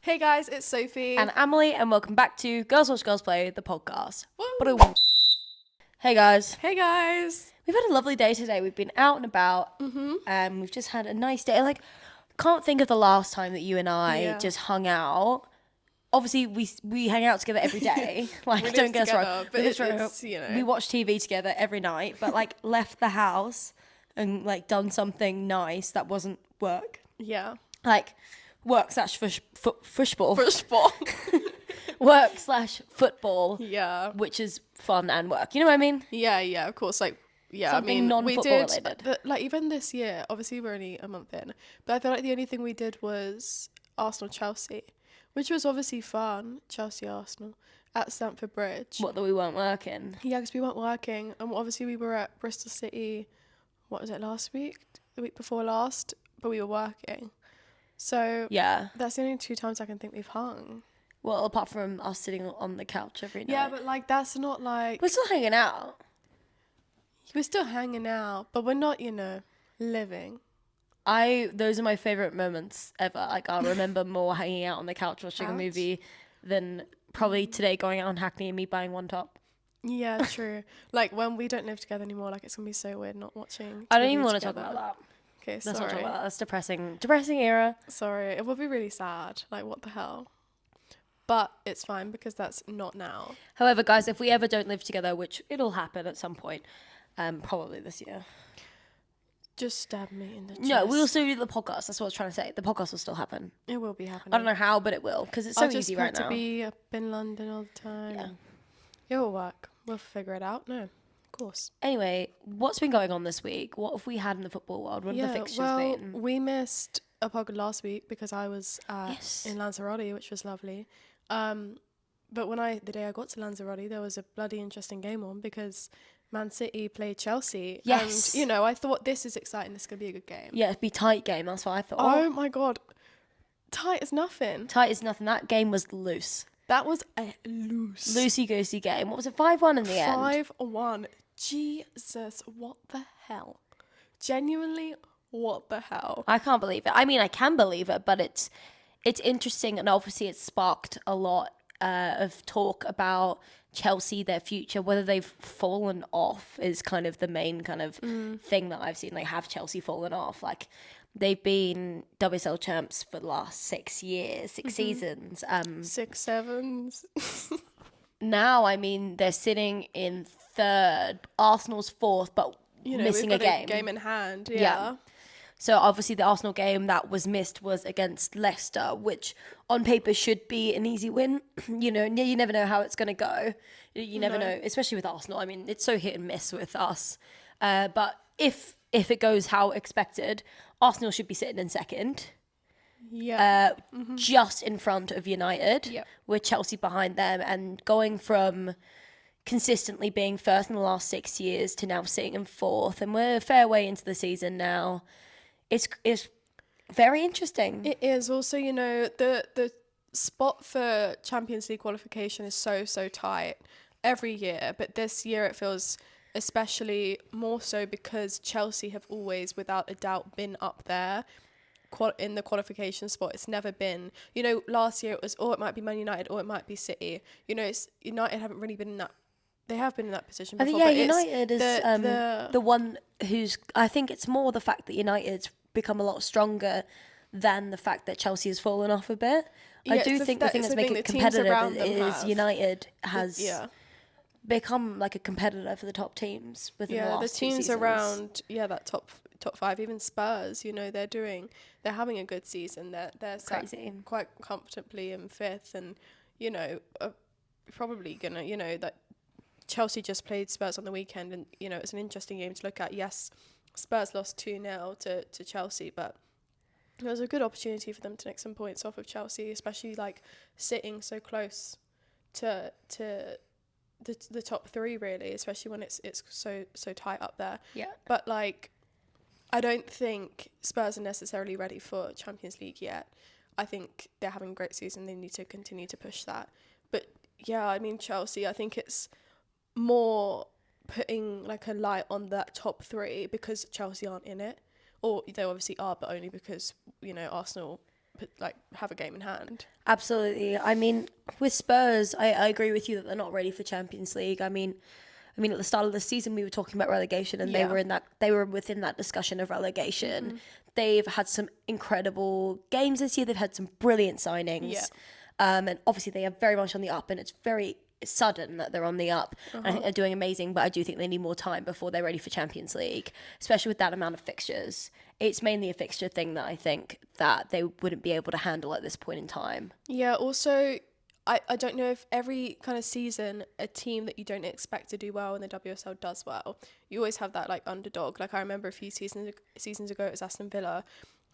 Hey guys, it's Sophie. And Emily, and welcome back to Girls Watch Girls Play, the podcast. Woo. Hey guys. Hey guys. We've had a lovely day today. We've been out and about. We've just had a nice day. Like, can't think of the last time that you and I just hung out. Obviously, we hang out together every day. Like, We don't live get us together, wrong. but We live it's, you know. We watch TV together every night, but like left the house and like done something nice that wasn't work. Yeah. Like work / football. Football. Work/football. Yeah. Which is fun and work. You know what I mean? Yeah, of course. Like, yeah, Something I mean, we non-football did, related. like, even this year, obviously we're only a month in, but I feel like the only thing we did was Arsenal-Chelsea, which was obviously fun, Chelsea-Arsenal, at Stamford Bridge. What, that we weren't working? Yeah, because we weren't working, and obviously we were at Bristol City, what was it, last week? The week before last, but we were working. So, Yeah. that's the only 2 times I can think we've hung. Well, apart from us sitting on the couch every night. Yeah, but like that's not like we're still hanging out. we're still hanging out, but we're not, living. Those are my favourite moments ever. Like, I'll remember more hanging out on the couch watching a movie than probably today going out on Hackney and me buying one top. Yeah, true. Like when we don't live together anymore, like it's gonna be so weird not watching. I don't even want to together. talk about that. Okay, Let's not sorry. talk about that. That's depressing era. Sorry, it would be really sad. Like what the hell? But it's fine because that's not now. However, guys, if we ever don't live together, which it'll happen at some point, probably this year. Just stab me in the chest. No, we'll still do the podcast. That's what I was trying to say. The podcast will still happen. It will be happening. I don't know how, but it will, because it's so easy right now. I'll just want to be up in London all the time. Yeah. It will work. We'll figure it out. No, of course. Anyway, what's been going on this week? What have we had in the football world? What have the fixtures been? We missed a pod last week because I was in Lanzarote, which was lovely. But the day I got to Lanzarote, there was a bloody interesting game on because Man City played Chelsea. Yes. And, I thought this is exciting. This is going to be a good game. Yeah, it'd be tight game. That's what I thought. Oh my God. Tight as nothing. Tight as nothing. That game was loose. That was a Loosey-goosey game. What was it, 5-1 in the end? 5-1. Jesus, what the hell? Genuinely, what the hell? I can't believe it. I mean, I can believe it, but it's interesting, and obviously it's sparked a lot of talk about Chelsea, their future, whether they've fallen off is kind of the main kind of thing that I've seen. Like, have Chelsea fallen off? Like, they've been WSL champs for the last 6 years, 6 seasons. 6 sevens. Now, I mean, they're sitting in 3rd. Arsenal's 4th, but missing we've got a game. A game in hand, yeah. So obviously the Arsenal game that was missed was against Leicester, which on paper should be an easy win. You never know how it's going to go. You never know, especially with Arsenal. I mean, it's so hit and miss with us. But if it goes how expected, Arsenal should be sitting in 2nd. Yeah. Just in front of United, Yep. with Chelsea behind them, and going from consistently being 1st in the last 6 years to now sitting in 4th, and we're a fair way into the season now. It's very interesting. It is. Also, the spot for Champions League qualification is so tight every year, but this year it feels especially more so because Chelsea have always, without a doubt, been up there in the qualification spot. It's never been, last year it was, it might be Man United or it might be City. United haven't really been in that. They have been in that position before. I think, United is the one who's... I think it's more the fact that United's become a lot stronger than the fact that Chelsea has fallen off a bit. Yeah, I do think the thing that's making it competitive is United has become like a competitor for the top teams within the last 2 seasons. The teams around that top 5, even Spurs, they're having a good season. They're sat quite comfortably in 5th, and probably gonna that Chelsea just played Spurs on the weekend, and it's an interesting game to look at. Yes, Spurs lost 2-0 to Chelsea, but it was a good opportunity for them to nick some points off of Chelsea, especially like sitting so close to the top 3, really, especially when it's so tight up there. Yeah. But like, I don't think Spurs are necessarily ready for Champions League yet. I think they're having a great season. They need to continue to push that. But yeah, I mean, Chelsea, I think it's more putting like a light on that top 3 because Chelsea aren't in it, or they obviously are, but only because Arsenal have a game in hand. Absolutely. I mean, with Spurs, I agree with you that they're not ready for Champions League. I mean, at the start of the season, we were talking about relegation, and Yeah. they were within that discussion of relegation. They've had some incredible games this year. They've had some brilliant signings. Yeah. And obviously they are very much on the up, and it's very sudden that they're on the up. And I think they're doing amazing, but I do think they need more time before they're ready for Champions League, especially with that amount of fixtures. It's mainly a fixture thing that I think that they wouldn't be able to handle at this point in time. Yeah, also, I don't know if every kind of season a team that you don't expect to do well in the WSL does well. You always have that like underdog. Like I remember a few seasons ago it was Aston Villa,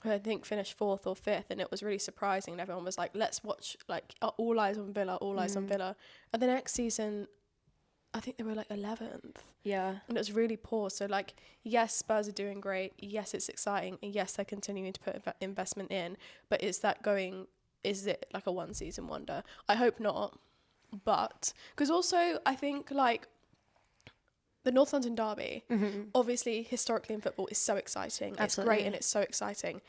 who I think finished 4th or 5th, and it was really surprising, and everyone was like, let's watch, like, all eyes on Villa, all eyes on Villa. And the next season, I think they were like 11th. Yeah. And it was really poor. So, like, yes, Spurs are doing great. Yes, it's exciting. And yes, they're continuing to put investment in. But is it like a one season wonder? I hope not. But, because also, I think, like, the North London derby, obviously, historically in football, is so exciting. Absolutely. It's great and it's so exciting.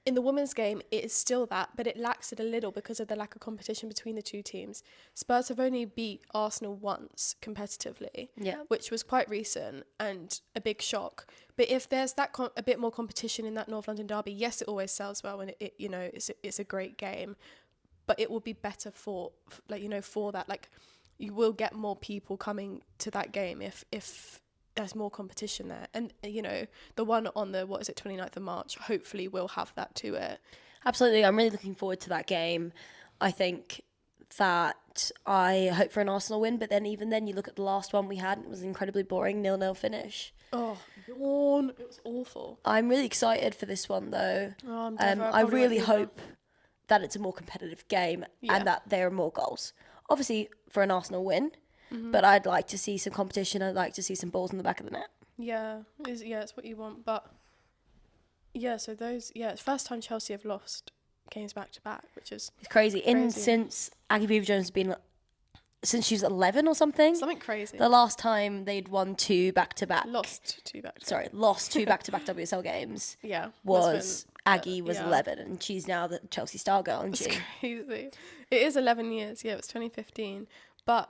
In the women's game, it is still that, but it lacks it a little because of the lack of competition between the two teams. Spurs have only beat Arsenal once competitively, which was quite recent and a big shock. But if there's that a bit more competition in that North London derby, yes, it always sells well, and it's a great game, but it will be better for that. Like, you will get more people coming to that game if there's more competition there. And, the one on the, 29th of March, hopefully will have that to it. Absolutely. I'm really looking forward to that game. I think that I hope for an Arsenal win, but then even then you look at the last one we had, and it was an incredibly boring 0-0 finish. Oh, yawn. It was awful. I'm really excited for this one, though. I really hope that it's a more competitive game and that there are more goals. Obviously, for an Arsenal win, but I'd like to see some competition. I'd like to see some balls in the back of the net. Yeah, it's what you want. But, so it's first time Chelsea have lost games back to back, which is... It's crazy. Since Aggie Beaver-Jones has been... Since she was 11 or something. Something crazy. The last time they'd won 2 back-to-back. Lost 2 back-to-back. Sorry, lost 2 back-to-back WSL games. Yeah. Aggie was 11, and she's now the Chelsea star girl, isn't she? It's crazy. It is 11 years. Yeah, it was 2015. But,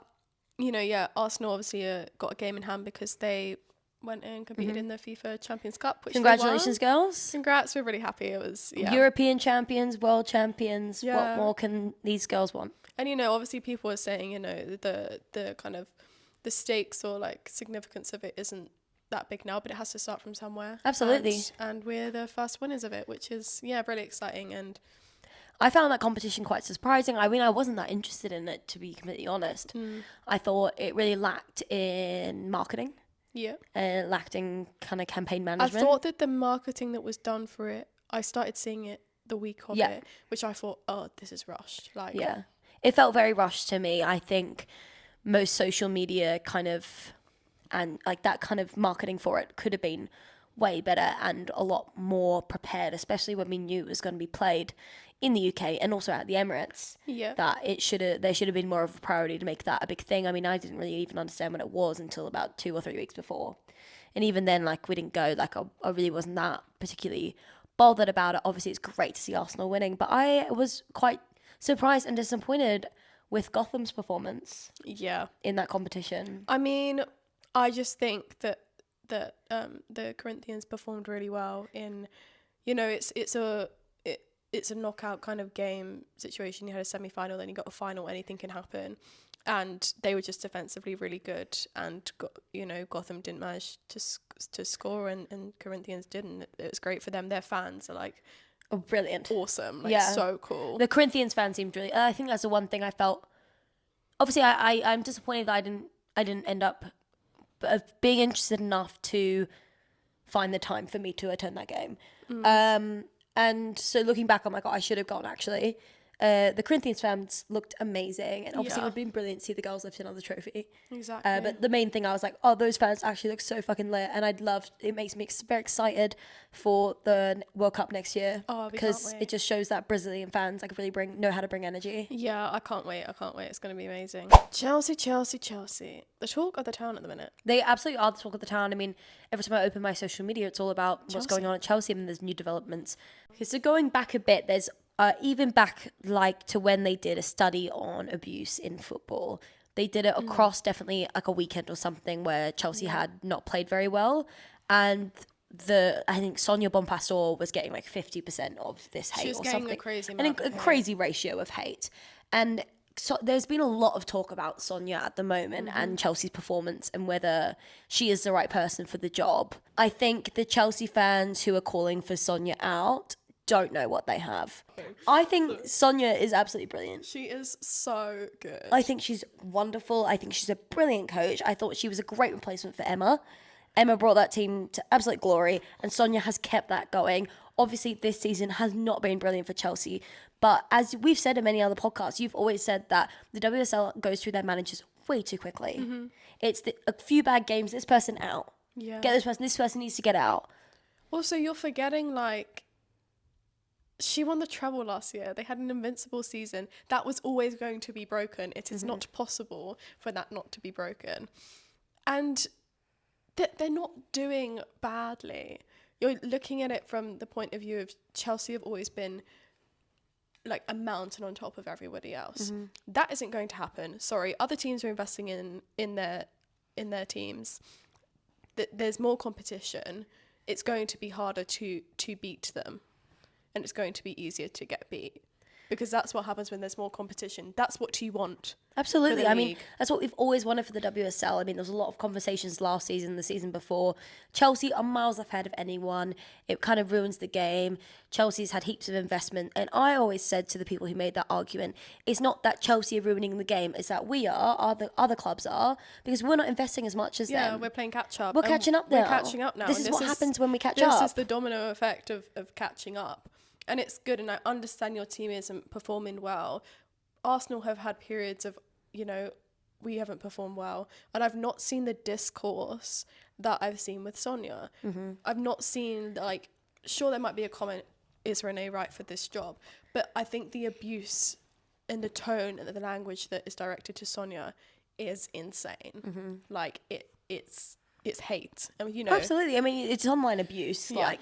Arsenal obviously got a game in hand because they went and competed in the FIFA Champions Cup, which Congratulations, girls. Congrats. We're really happy. It was, European champions, world champions. Yeah. What more can these girls want? And, obviously people are saying, the kind of the stakes or like significance of it isn't that big now, but it has to start from somewhere. Absolutely. And we're the first winners of it, which is, really exciting. And I found that competition quite surprising. I mean, I wasn't that interested in it, to be completely honest. I thought it really lacked in marketing. Yeah. And lacked in kind of campaign management. I thought that the marketing that was done for it, I started seeing it the week of it, which I thought, oh, this is rushed. Like, yeah. It felt very rushed to me. I think most social media kind of, and like that kind of marketing for it could have been way better and a lot more prepared, especially when we knew it was going to be played in the UK and also at the Emirates. Yeah. That there should have been more of a priority to make that a big thing. I mean, I didn't really even understand what it was until about 2 or 3 weeks before. And even then, like, we didn't go, like, I really wasn't that particularly bothered about it. Obviously, it's great to see Arsenal winning, but I was quite surprised and disappointed with Gotham's performance. Yeah. In that competition. I mean, I just think that the Corinthians performed really well in, it's a knockout kind of game situation. You had a semi-final, then you got a final, anything can happen. And they were just defensively really good, and Gotham didn't manage to score, and Corinthians didn't. It was great for them. Their fans are like, oh, brilliant, awesome, like so cool. The Corinthians fans seemed really. I think that's the one thing I felt. Obviously, I'm disappointed that I didn't end up being interested enough to find the time for me to attend that game. And so looking back, I'm like, I should have gone actually. The Corinthians fans looked amazing, and obviously it would have been brilliant to see the girls lift another trophy. Exactly. But the main thing, I was like, oh, those fans actually look so fucking lit, and it makes me very excited for the World Cup next year. Oh, because it just shows that Brazilian fans like really know how to bring energy. Yeah, I can't wait. It's going to be amazing. Chelsea. The talk of the town at the minute. They absolutely are the talk of the town. I mean, every time I open my social media, it's all about what's going on at Chelsea, and there's new developments. Okay, so going back a bit, there's even back like to when they did a study on abuse in football, they did it across definitely like a weekend or something where Chelsea had not played very well, and I think Sonia Bompastor was getting like 50% of this hate She was or getting something, a crazy and amount a of hate. crazy ratio of hate. And so there's been a lot of talk about Sonia at the moment and Chelsea's performance and whether she is the right person for the job. I think the Chelsea fans who are calling for Sonia out don't know what they have. I think Sonia is absolutely brilliant. She is so good. I think she's wonderful. I think she's a brilliant coach. I thought she was a great replacement for Emma. Emma brought that team to absolute glory, and Sonia has kept that going. Obviously, this season has not been brilliant for Chelsea, but as we've said in many other podcasts, you've always said that the WSL goes through their managers way too quickly. It's a few bad games, this person out. Yeah. Get this person needs to get out. Also, you're forgetting, like, she won the treble last year. They had an invincible season. That was always going to be broken. It is not possible for that not to be broken. And they're not doing badly. You're looking at it from the point of view of Chelsea have always been like a mountain on top of everybody else. That isn't going to happen. Sorry, other teams are investing in their teams. There's more competition. It's going to be harder to beat them, and it's going to be easier to get beat, because that's what happens when there's more competition. That's what you want. Absolutely. I mean, league. that's what we've always wanted for the WSL. I mean, there was a lot of conversations last season, the season before. Chelsea are miles ahead of anyone. It kind of ruins the game. Chelsea's had heaps of investment. And I always said to the people who made that argument, it's not that Chelsea are ruining the game, it's that we are, the other clubs are, because we're not investing as much as them. Yeah, we're playing catch up. We're catching up now. We're catching up now. This and is what happens when we catch up. This is the domino effect of catching up. And it's good, and I understand your team isn't performing well. Arsenal have had periods of, we haven't performed well. And I've not seen the discourse that I've seen with Sonia. I've not seen, sure, there might be a comment, is Renee right for this job? But I think the abuse and the tone and the language that is directed to Sonia is insane. It's hate. I mean, Absolutely. I mean, it's online abuse. Yeah.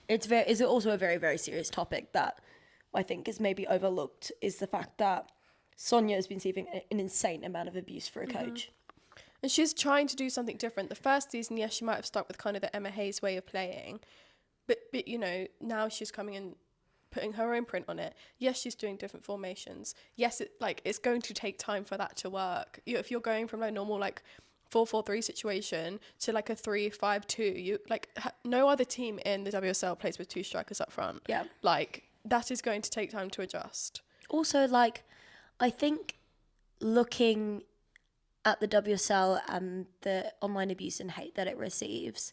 It's also a very, very serious topic that I think is maybe overlooked, is the fact that Sonia has been receiving an insane amount of abuse for a coach. And she's trying to do something different. The first season, yes, she might have stuck with kind of the Emma Hayes way of playing. But now she's coming in, putting her own print on it. Yes, she's doing different formations. Yes, it's going to take time for that to work. If you're going from a normal 4-4-3 situation to a 3-5-2, no other team in the WSL plays with two strikers up front. Yeah. That is going to take time to adjust. Also, I think looking at the WSL and the online abuse and hate that it receives,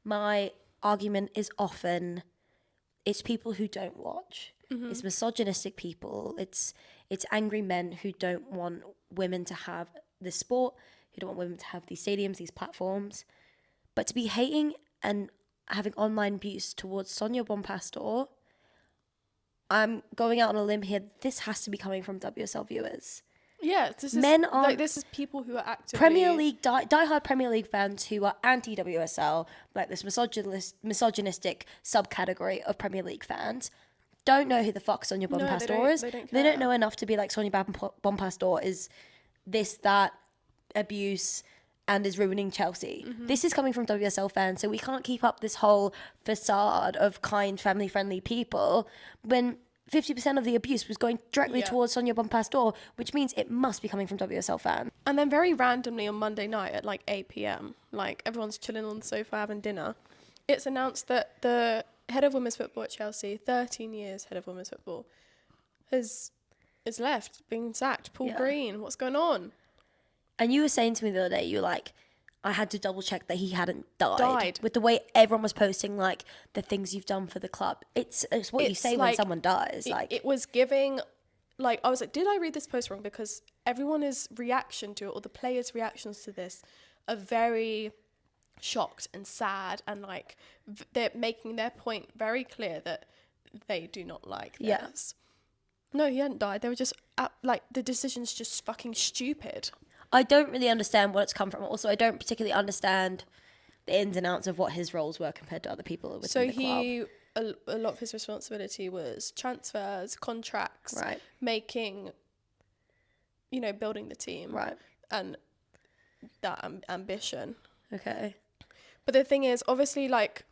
my argument is often it's people who don't watch. It's misogynistic people. It's angry men who don't want women to have this sport, who don't want women to have these stadiums, these platforms. But to be hating and having online abuse towards Sonia Bompastor, I'm going out on a limb here. This has to be coming from WSL viewers. Yeah, this is people who are actively Premier League diehard Premier League fans who are anti-WSL, this misogynistic subcategory of Premier League fans, don't know who the fuck Sonia Bompastor is. They don't know enough to be like Sonia Bompastor is this, that, abuse, and is ruining Chelsea. This is coming from WSL fans, so we can't keep up this whole facade of kind, family-friendly people when 50% of the abuse was going directly towards Sonia Bompastor, which means it must be coming from WSL fans. And then very randomly on Monday night at 8 p.m, everyone's chilling on the sofa having dinner, it's announced that the head of women's football at Chelsea, 13 years head of women's football, is left, being sacked. Paul Green, what's going on? And you were saying to me the other day, you were like, I had to double check that he hadn't died. With the way everyone was posting, the things you've done for the club. It's what you say when someone dies. It was giving, I was like, did I read this post wrong? Because everyone's reaction to it, or the players' reactions to this, are very shocked and sad. And, they're making their point very clear that they do not like this. Yeah. No, he hadn't died. They were just, the decision's just fucking stupid. I don't really understand what it's come from. Also, I don't particularly understand the ins and outs of what his roles were compared to other people within the club. a lot of his responsibility was transfers, contracts, Right. making, building the team. Right. And that ambition. Okay. But the thing is, obviously, like,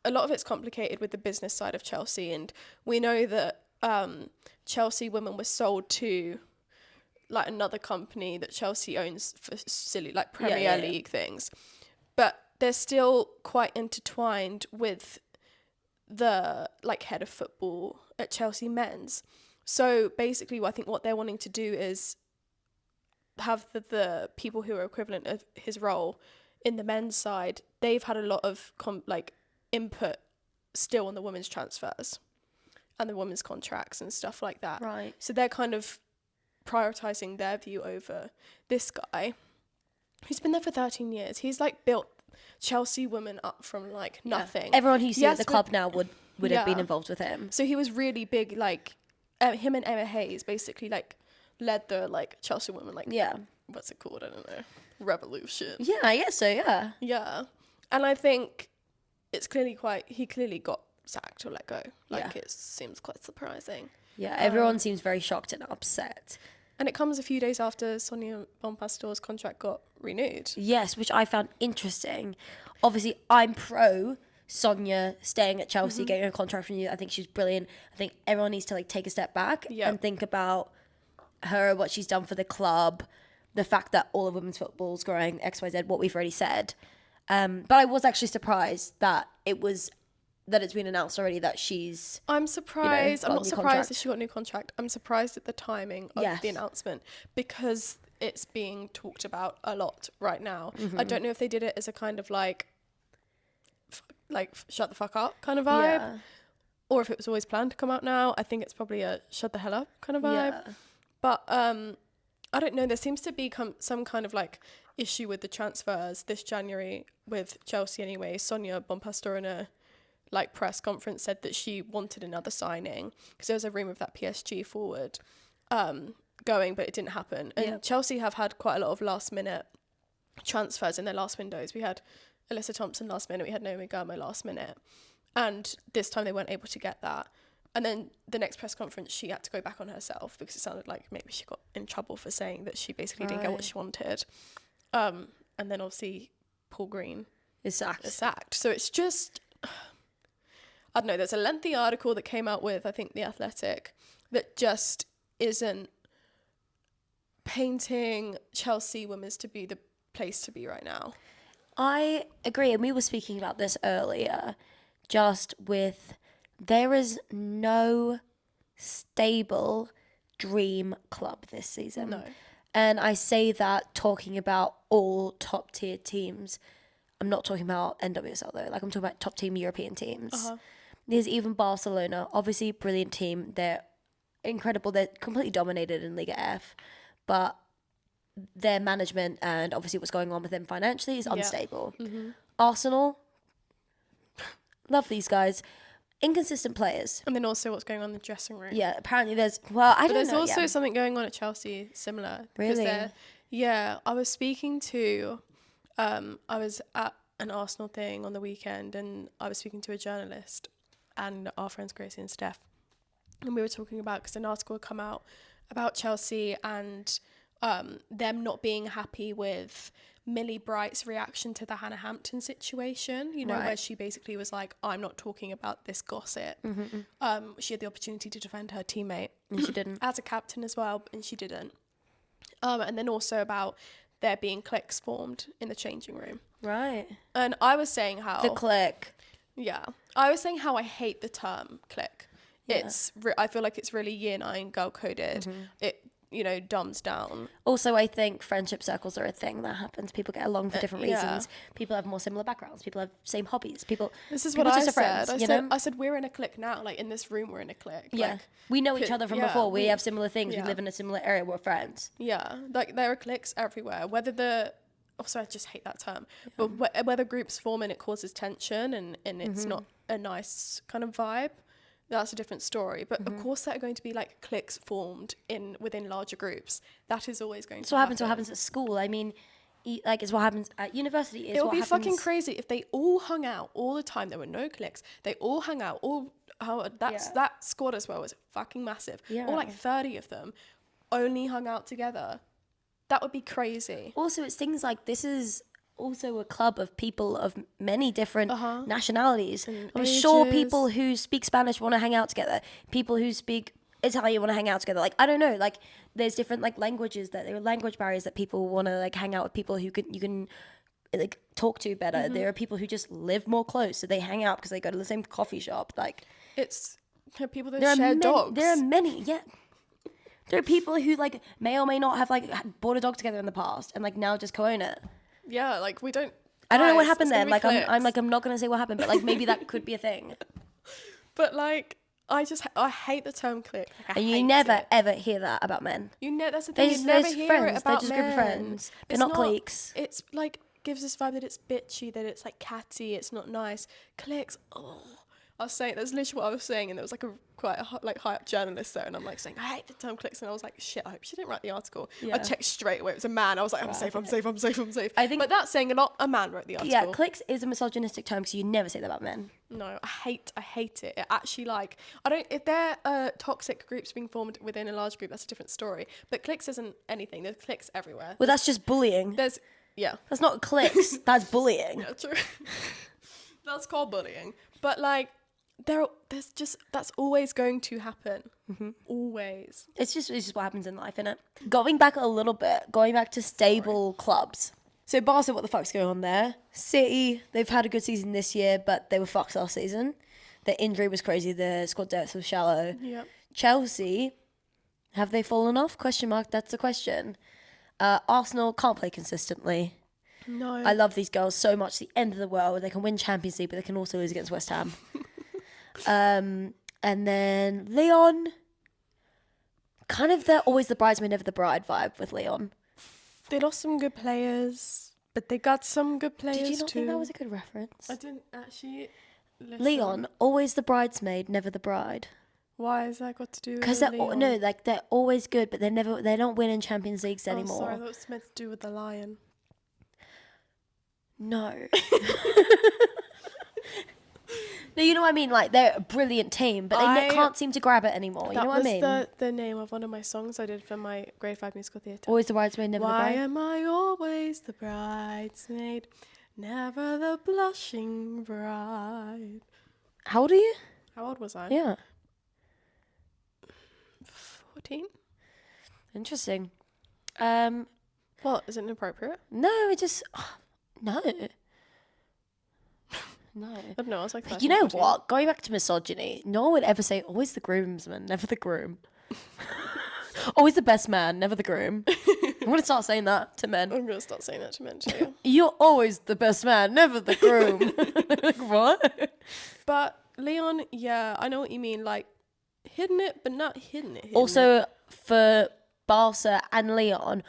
a lot of it's complicated with the business side of Chelsea, and we know that Chelsea women were sold to like another company that Chelsea owns for silly like Premier League things, but they're still quite intertwined with the like head of football at Chelsea men's. So basically, I think what they're wanting to do is have the people who are equivalent of his role in the men's side. They've had a lot of input still on the women's transfers and the women's contracts and stuff like that. Right. So they're kind of prioritizing their view over this guy who's been there for 13 years. He's like built Chelsea women up from like nothing. Everyone who you see at the club now would have been involved with him. So he was really big, like him and Emma Hayes basically like led the like Chelsea women like what's it called? I don't know. Revolution. Yeah, I guess so, yeah. Yeah. And I think it's he clearly got sacked or let go. It seems quite surprising. Yeah, everyone seems very shocked and upset. And it comes a few days after Sonia Bompastor's contract got renewed. Yes, which I found interesting. Obviously, I'm pro Sonia staying at Chelsea, getting a contract renewed. I think she's brilliant. I think everyone needs to like take a step back and think about her, what she's done for the club, the fact that all of women's football is growing, XYZ, what we've already said. But I was actually surprised that it's been announced already that she's... I'm surprised. I'm not surprised that she got a new contract. I'm surprised at the timing of the announcement because it's being talked about a lot right now. I don't know if they did it as a kind of like shut the fuck up kind of vibe or if it was always planned to come out now. I think it's probably a shut the hell up kind of vibe. Yeah. But I don't know. There seems to be some kind of like issue with the transfers this January with Chelsea anyway. Sonia Bompastor in a like press conference said that she wanted another signing because there was a rumour of that PSG forward going, but it didn't happen. And Chelsea have had quite a lot of last minute transfers in their last windows. We had Alyssa Thompson last minute, we had Naomi Gurmo last minute, and this time they weren't able to get that. And then the next press conference, she had to go back on herself because it sounded like maybe she got in trouble for saying that she basically didn't get what she wanted. And then obviously Paul Green is sacked. So it's just, I don't know, there's a lengthy article that came out with, I think, The Athletic that just isn't painting Chelsea women's to be the place to be right now. I agree. And we were speaking about this earlier, just with... There is no stable dream club this season. No. And I say that talking about all top tier teams. I'm not talking about NWSL though. Like I'm talking about top team European teams. There's even Barcelona, obviously brilliant team. They're incredible. They're completely dominated in Liga F, but their management and obviously what's going on with them financially is unstable. Arsenal, love these guys. Inconsistent players. And then also what's going on in the dressing room. Yeah, apparently there's... Well, I don't know. There's also something going on at Chelsea similar. Really? Yeah, I was speaking to... I was at an Arsenal thing on the weekend and I was speaking to a journalist and our friends Gracie and Steph. And we were talking about... Because an article had come out about Chelsea and them not being happy with Millie Bright's reaction to the Hannah Hampton situation, where she basically was like, I'm not talking about this gossip. She had the opportunity to defend her teammate. And she didn't. As a captain as well, and she didn't. And then also about there being cliques formed in the changing room. Right. And I was saying how... The clique. Yeah. I was saying how I hate the term clique. Yeah. I feel like it's really year 9 girl coded. It dumbs down. Also, I think friendship circles are a thing that happens. People get along for different reasons. People have more similar backgrounds. People have same hobbies. This is what I said. I said we're in a clique now. Like in this room, we're in a clique. Yeah, like, we know each other from before. We have similar things. We live in a similar area. We're friends. Yeah, like there are cliques everywhere. I just hate that term. But whether groups form and it causes tension and it's not a nice kind of vibe, that's a different story. But of course there are going to be like cliques formed within larger groups. That is always going to happen. What happens at school. I mean, like it's what happens at university. It's It would what be happens. fucking crazy if they all hung out all the time. There were no cliques. They all hung out. That squad as well was fucking massive. Yeah. All like 30 of them only hung out together. That would be crazy. Also, it's things like this is also a club of people of many different nationalities. And I'm sure ages. people who speak Spanish want to hang out together. People who speak Italian want to hang out together. Like, I don't know. Like, there's different like languages that there are language barriers that people want to like hang out with people who you can like talk to better. There are people who just live more close, so they hang out because they go to the same coffee shop. Like, It's people that share dogs. There are many, yeah. There are people who like may or may not have like bought a dog together in the past and like now just co-own it. Yeah, like we don't. I don't know what guys, happened it's gonna there. be Like cliques. I'm not gonna say what happened, but like maybe that could be a thing. But like, I hate the term clique. Like, I And you hate never it. ever hear that about men. That's the They're thing. just, You never they're just hear friends. it They're about just a group of men. friends. They're It's not cliques. It's like gives this vibe that it's bitchy, that it's like catty, it's not nice. Cliques. Oh, I was saying that's literally what I was saying, and there was like quite a high up journalist there, and I'm like saying I hate the term cliques, and I was like shit. I hope she didn't write the article. I Yeah. checked straight away. It was a man. I was like I'm safe. I'm safe. I'm safe. I'm safe. I think- but that's saying a lot. A man wrote the article. Yeah, cliques is a misogynistic term because you never say that about men. No, I hate it. It actually like I don't. If there are toxic groups being formed within a large group, that's a different story. But cliques isn't anything. There's cliques everywhere. Well, that's just bullying. There's That's not cliques. That's bullying. yeah, true. That's called bullying. But like there's just that's always going to happen. Always. It's just what happens in life, innit? Going back a little bit, going back to stable clubs. So Barca, what the fuck's going on there? City, they've had a good season this year, but they were fucked last season. The injury was crazy. The squad depth was shallow. Yeah. Chelsea, have they fallen off? Question mark. That's the question. Arsenal can't play consistently. No. I love these girls so much. The end of the world. They can win Champions League, but they can also lose against West Ham. And then Leon, kind of they're always the bridesmaid, never the bride vibe with Leon. They lost some good players, but they got some good players Did you not too. think that was a good reference? I didn't actually listen. Leon, always the bridesmaid, never the bride. Why has that got to do with Because Leon? they're always good, but they don't win in Champions Leagues Oh, anymore. sorry, that was meant to do with the lion. No. No, you know what I mean? Like, they're a brilliant team, but they can't seem to grab it anymore. You know what I mean? That was the name of one of my songs I did for my grade 5 musical theatre. Always the bridesmaid, never the Why bride. am I always the bridesmaid, never the blushing bride? How old are you? How old was I? Yeah. 14? Interesting. What, is it inappropriate? No, it just... no. No. I don't know, I was like 13, You know 14. what? Going back to misogyny, no one would ever say always the groomsman, never the groom. Always the best man, never the groom. I'm going to start saying that to men. I'm going to start saying that to men too. You're always the best man, never the groom. Like, what? But Leon, yeah, I know what you mean. Like, hidden it, but not hidden it. Also, for Barca and Leon,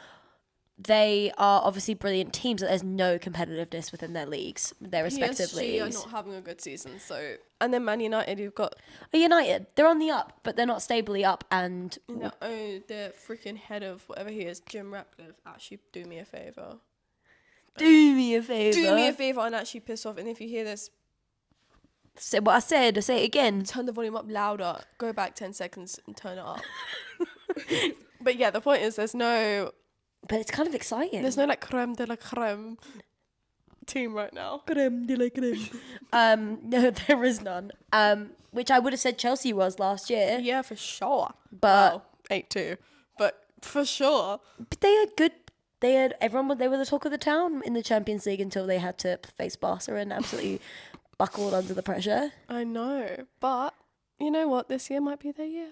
they are obviously brilliant teams, but there's no competitiveness within their leagues, their respective PSG leagues. are not having a good season, so... And then Man United, you've got... United, they're on the up, but they're not stably up, and... the freaking head of whatever he is, Jim Ratcliffe, actually do me a favour. Do me a favour. Do me a favour and actually piss off. And if you hear this, Say what I said, say it again. turn the volume up louder. Go back 10 seconds and turn it up. But yeah, the point is there's no But it's kind of exciting. like creme de la creme team right now. Creme de la creme. No, there is none. Which I would have said Chelsea was last year. Yeah, for sure. But- well, 8-2. But for sure. But they had good. They were the talk of the town in the Champions League until they had to face Barca and absolutely buckled under the pressure. I know. But you know what? This year might be their year.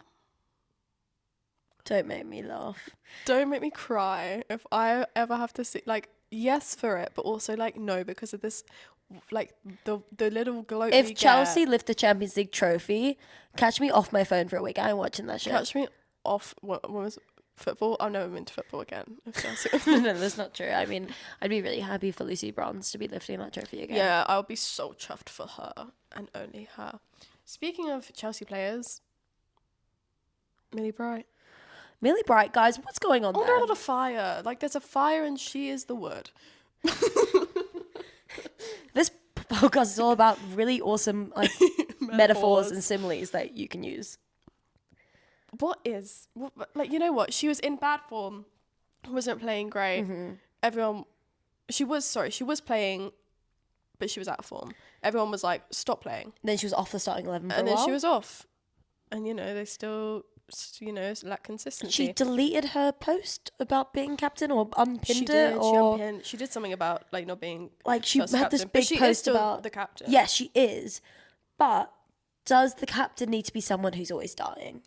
Don't make me laugh. Don't make me cry if I ever have to see, like, yes for it, but also, like, no, because of this, like, the little gloat we If get. Chelsea lift the Champions League trophy, catch me off my phone for a week. I ain't watching that shit. Catch me off, what was football? I've never been to football again. If Chelsea. No, that's not true. I mean, I'd be really happy for Lucy Bronze to be lifting that trophy again. Yeah, I'll be so chuffed for her and only her. Speaking of Chelsea players, Millie Bright. Millie Bright, guys, what's going on Under there? a lot of fire. Like, there's a fire and she is the wood. This podcast is all about really awesome like metaphors and similes that you can use. Like, you know what? She was in bad form, wasn't playing great. She was playing, but she was out of form. Everyone was like, stop playing. Then she was off the starting 11 for a And while. then she was off. And, they still, lack consistency. She deleted her post about being captain or unpinned She it. did. Or She did something about, like, not being like she first had this captain, but big she is post still about the captain. Yes, she is. But does the captain need to be someone who's always starting?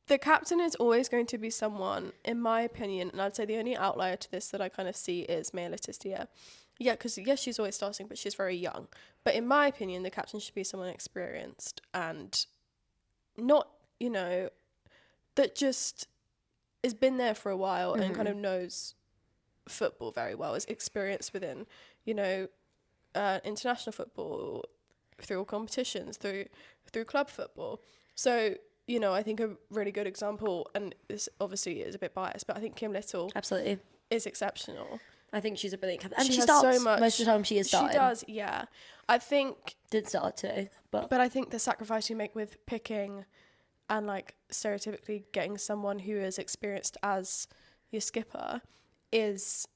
The captain is always going to be someone, in my opinion, and I'd say the only outlier to this that I kind of see is Maya Letizia. Yeah, because, yes, she's always starting, but she's very young. But in my opinion, the captain should be someone experienced and not, that just has been there for a while and kind of knows football very well, is experienced within, international football, through all competitions, through club football. So, I think a really good example, and this obviously is a bit biased, but I think Kim Little Absolutely is exceptional. I think she's a brilliant captain. And She she has starts so much. most of the time. She is starting. She does, yeah. I think, Did start today, but I think the sacrifice you make with picking and like stereotypically getting someone who is experienced as your skipper is,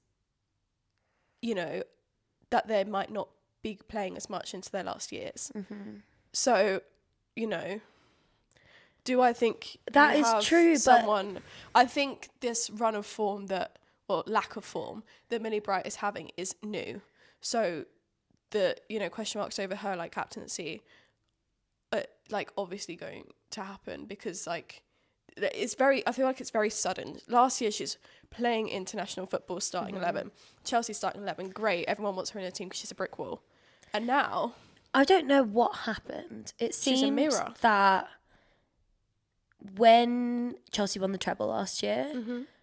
that they might not be playing as much into their last years. So, do I think That you is have true, but- someone? I think this run of form or lack of form that Millie Bright is having is new. So the question marks over her like captaincy, like obviously going to happen because like I feel like it's very sudden. Last year she's playing international football, starting 11. Chelsea starting 11, great. Everyone wants her in a team because she's a brick wall. And now I don't know what happened. It She's a seems mirror. that when Chelsea won the treble last year,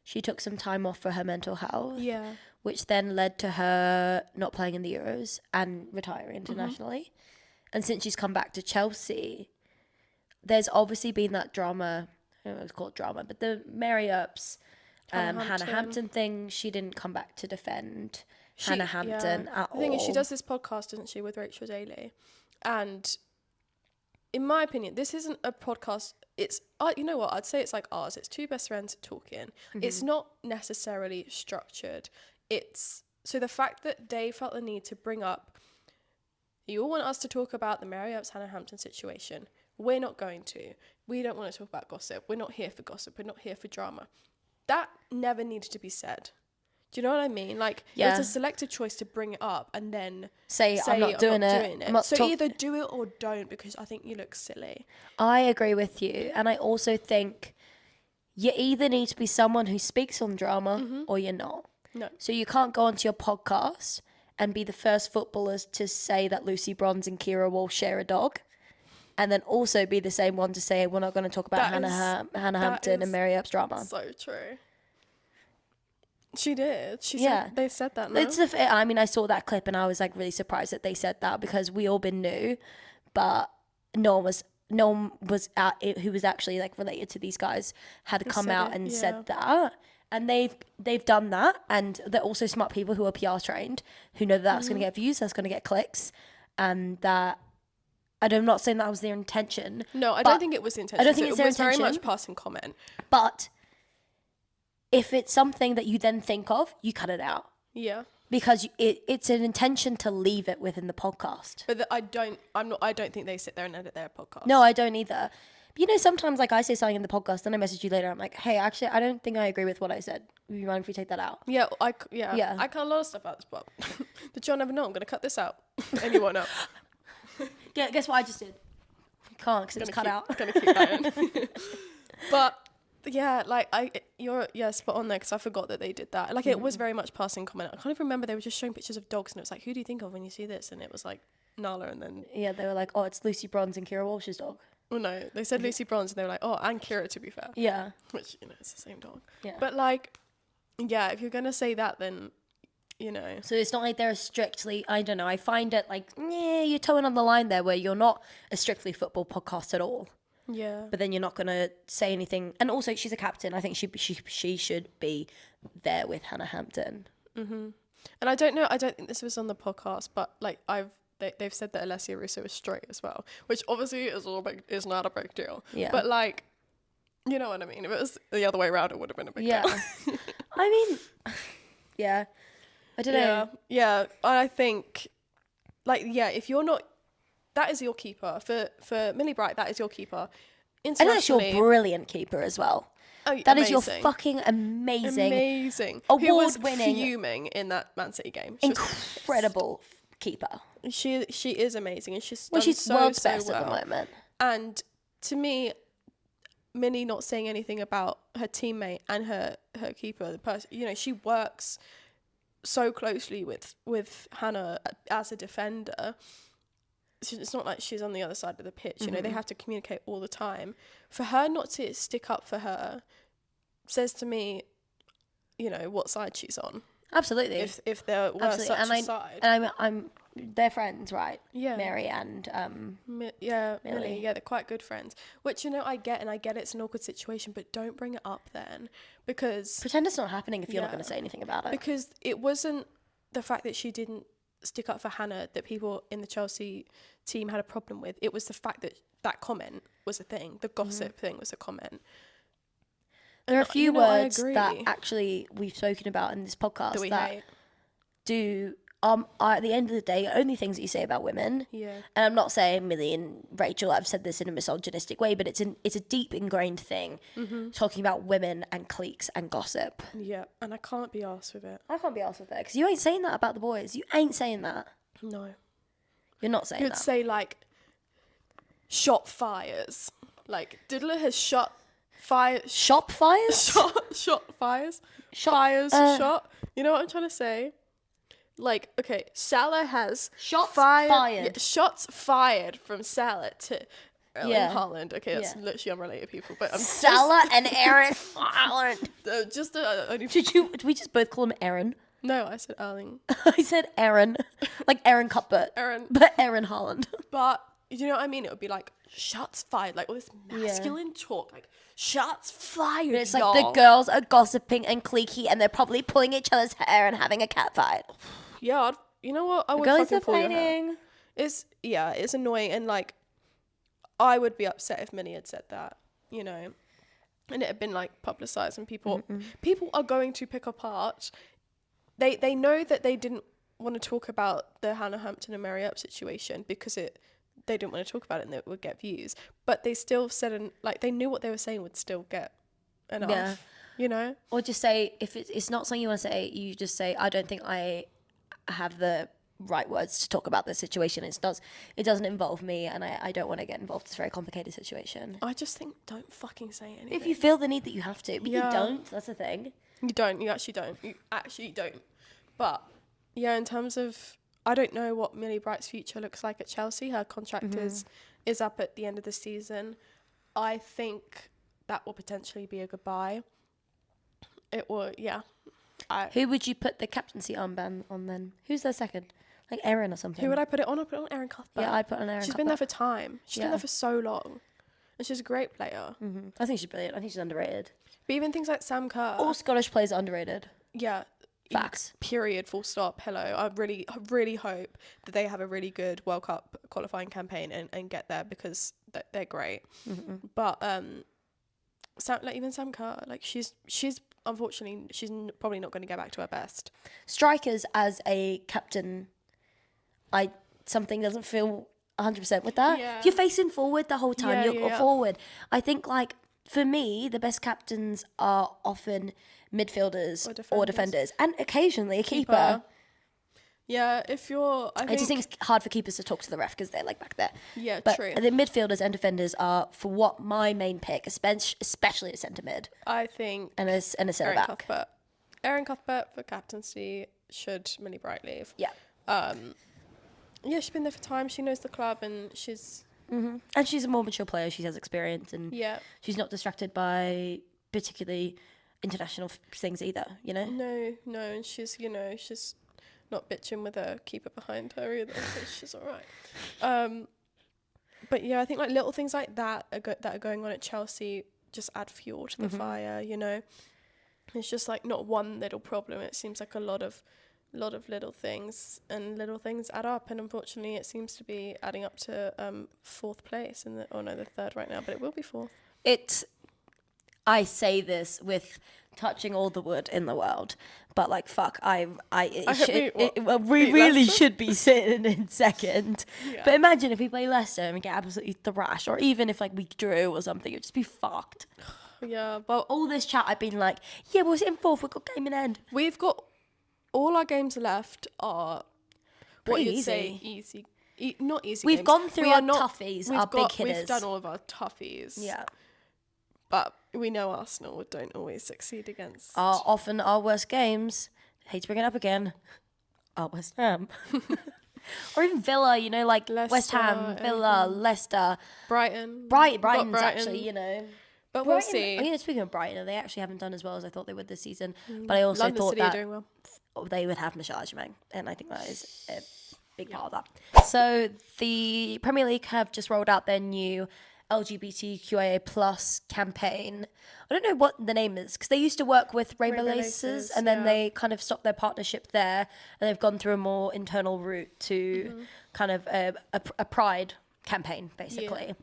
she took some time off for her mental health, yeah, which then led to her not playing in the Euros and retiring internationally. And since she's come back to Chelsea, there's obviously been that drama. I don't know if it's called drama, but the Mary Earps, Hannah Hampton thing. She didn't come back to defend Hannah Hampton at all. The thing is, she does this podcast, doesn't she, with Rachel Daly, and in my opinion, this isn't a podcast. It's you know what, I'd say it's like ours. It's two best friends talking. It's not necessarily structured. So the fact that they felt the need to bring up, you all want us to talk about the Mary Earps Hannah Hampton situation. We're not going to. We don't want to talk about gossip. We're not here for gossip. We're not here for drama. That never needed to be said. Do you know what I mean? Like, Yeah. it's a selective choice to bring it up and then say I'm not doing it. I'm not so either do it or don't, because I think you look silly. I agree with you. And I also think you either need to be someone who speaks on drama or you're not. No. So you can't go onto your podcast and be the first footballers to say that Lucy Bronze and Kira Walsh share a dog, and then also be the same one to say we're not going to talk about Hannah Hampton and Mary Earps drama. So true. She did. Yeah. They said that. No? I mean, I saw that clip and I was like really surprised that they said that, because we all been new, but no one was out who was actually like related to these guys had come out and said that. And they've done that, and they're also smart people who are PR trained, who know that that's going to get views, that's going to get clicks, and that. I'm not saying that was their intention. No, I don't think it was the intention. I don't think it's their intention. It was very much passing comment. But if it's something that you then think of, you cut it out. Yeah. Because it's an intention to leave it within the podcast. But I don't think they sit there and edit their podcast. No, I don't either. But sometimes like I say something in the podcast and I message you later. I'm like, hey, actually, I don't think I agree with what I said. Would you mind if we take that out? Yeah, I cut a lot of stuff out as well. But you'll never know. I'm going to cut this out. And you won't know. Yeah, guess what I just did? Can't, because it's cut out. I'm going to keep that in. But yeah, like you're spot on there, because I forgot that they did that. Like it was very much passing comment. I can't even remember, they were just showing pictures of dogs and it was like, who do you think of when you see this? And it was like Nala, and then yeah, they were like, oh, it's Lucy Bronze and Kira Walsh's dog. well, no, they said Lucy Bronze and they were like, oh, and Kira, to be fair. Yeah. Which, it's the same dog. Yeah. But like, yeah, if you're going to say that, then So it's not like they're strictly, I don't know, I find it like, you're towing on the line there where you're not a strictly football podcast at all. Yeah. But then you're not going to say anything. And also, she's a captain. I think she should be there with Hannah Hampton. Mm-hmm. And I don't know, I don't think this was on the podcast, but like they've said that Alessia Russo is straight as well, which obviously is not a big deal. Yeah. But like, you know what I mean? If it was the other way around, it would have been a big deal. I mean, yeah. I don't know. Yeah. I think, like, yeah, if you're not, that is your keeper. For Millie Bright, that is your keeper. And that's your brilliant keeper as well. Oh, that is your fucking amazing. Award-winning. Fuming in that Man City game. Incredible keeper. She is amazing, and she's world's so best well at the moment. And to me, Millie not saying anything about her teammate and her keeper, the person, you know, she works so closely with Hannah as a defender. It's not like she's on the other side of the pitch, you know, they have to communicate all the time. For her not to stick up for her says to me, you know, what side she's on. Absolutely. If there were such a side. And I'm they're friends, right? Yeah. Mary and Millie. Yeah, they're quite good friends. Which, you know, I get it's an awkward situation, but don't bring it up then, because pretend it's not happening if you're not going to say anything about it. Because it wasn't the fact that she didn't stick up for Hannah that people in the Chelsea team had a problem with. It was the fact that that comment was a thing. The gossip thing was a comment. There are a few words that actually we've spoken about in this podcast that do are at the end of the day only things that you say about women. Yeah. And I'm not saying Millie and Rachel, I've said this in a misogynistic way, but it's a deep ingrained thing talking about women and cliques and gossip. Yeah, and I can't be arsed with it. I can't be arsed with it because you ain't saying that about the boys. You ain't saying that. No. You're not saying that. You'd say like shot fires. Like Diddler has shot fires. Shop fires? Shot fires. Fires shot. You know what I'm trying to say? Like, okay, Salah has shots fired. Yeah, shots fired from Salah to Erling Haaland. Okay, that's literally unrelated people, but I'm Salah and Aaron Haaland. Did we just both call him Aaron? No, I said Erling. I said Aaron, like Aaron Cuthbert. But Aaron Haaland. But you know what I mean? It would be like shots fired, like all this masculine talk, like shots fired. But it's like the girls are gossiping and cliquey, and they're probably pulling each other's hair and having a cat fight. Yeah, you know what? I would fucking pull your hair. It's annoying, and like, I would be upset if Millie had said that, you know, and it had been like publicized, and people are going to pick apart. They know that they didn't want to talk about the Hannah Hampton and Mary Earp situation because they didn't want to talk about it and it would get views, but they still said, like, they knew what they were saying would still get enough, you know? Or just say, if it's not something you want to say, you just say, I don't think I have the right words to talk about this situation. It doesn't involve me, and I don't want to get involved. It's a very complicated situation. I just think don't fucking say anything. If you feel the need that you have to, but you don't, that's the thing. You actually don't. But yeah, in terms of, I don't know what Millie Bright's future looks like at Chelsea. Her contract is up at the end of the season. I think that will potentially be a goodbye. It will, yeah. Who would you put the captaincy armband on then? Who's their second? Like Erin or something? Who would I put it on? I'd put it on Erin Cuthbert. Yeah, I'd put on Erin Cuthbert. She's been there for time. She's been there for so long. And she's a great player. I think she's brilliant. I think she's underrated. But even things like Sam Kerr. All Scottish players are underrated. Yeah. Facts. Period. Full stop. Hello. I really hope that they have a really good World Cup qualifying campaign and get there, because they're great. But even Sam Kerr, like she's unfortunately she's probably not going to go back to her best. Strikers as a captain, something doesn't feel 100% with that. Yeah. You're facing forward the whole time. You're Yeah. forward. I think, like, for me, the best captains are often midfielders or defenders, and occasionally a keeper. Yeah, if you're... I just think it's hard for keepers to talk to the ref because they're, like, back there. Yeah, but true. the midfielders and defenders are, for what my main pick, especially a centre mid. I think... And a centre back. Erin Cuthbert for captaincy. Should Millie Bright leave? Yeah. Yeah, she's been there for time. She knows the club, and she's... And she's a more mature player. She has experience, and she's not distracted by particularly international things either, you know? No, and she's not bitching with a keeper behind her either, so she's all right. But yeah, I think like little things like that that are going on at Chelsea just add fuel to the fire, you know. It's just like not one little problem. It seems like a lot of little things, and little things add up, and unfortunately it seems to be adding up to fourth place in the third right now, but it will be fourth. I say this with touching all the wood in the world, but like fuck, we really should be sitting in second. Yeah. But imagine if we play Leicester and we get absolutely thrashed, or even if like we drew or something, it'd just be fucked. Yeah, but all this chat, I've been like, yeah, we're in fourth, we've got game in end. We've got all our games left are pretty what you'd easy. Say easy. Not easy. We've games. gone through our toughies, our big hitters. We've done all of our toughies. Yeah. But we know Arsenal don't always succeed against. Often our worst games, hate to bring it up again, are West Ham. Or even Villa, you know, like Leicester, West Ham, Villa, Leicester. Brighton's Brighton. Actually, you know. But Brighton, we'll see. I mean, speaking of Brighton, they actually haven't done as well as I thought they would this season. But I also London thought City that are doing well. They would have Michel Aubameyang, and I think that is a big part of that. So the Premier League have just rolled out their new LGBTQIA plus campaign. I don't know what the name is, because they used to work with Rainbow Laces, and then they kind of stopped their partnership there, and they've gone through a more internal route to kind of a pride campaign, basically.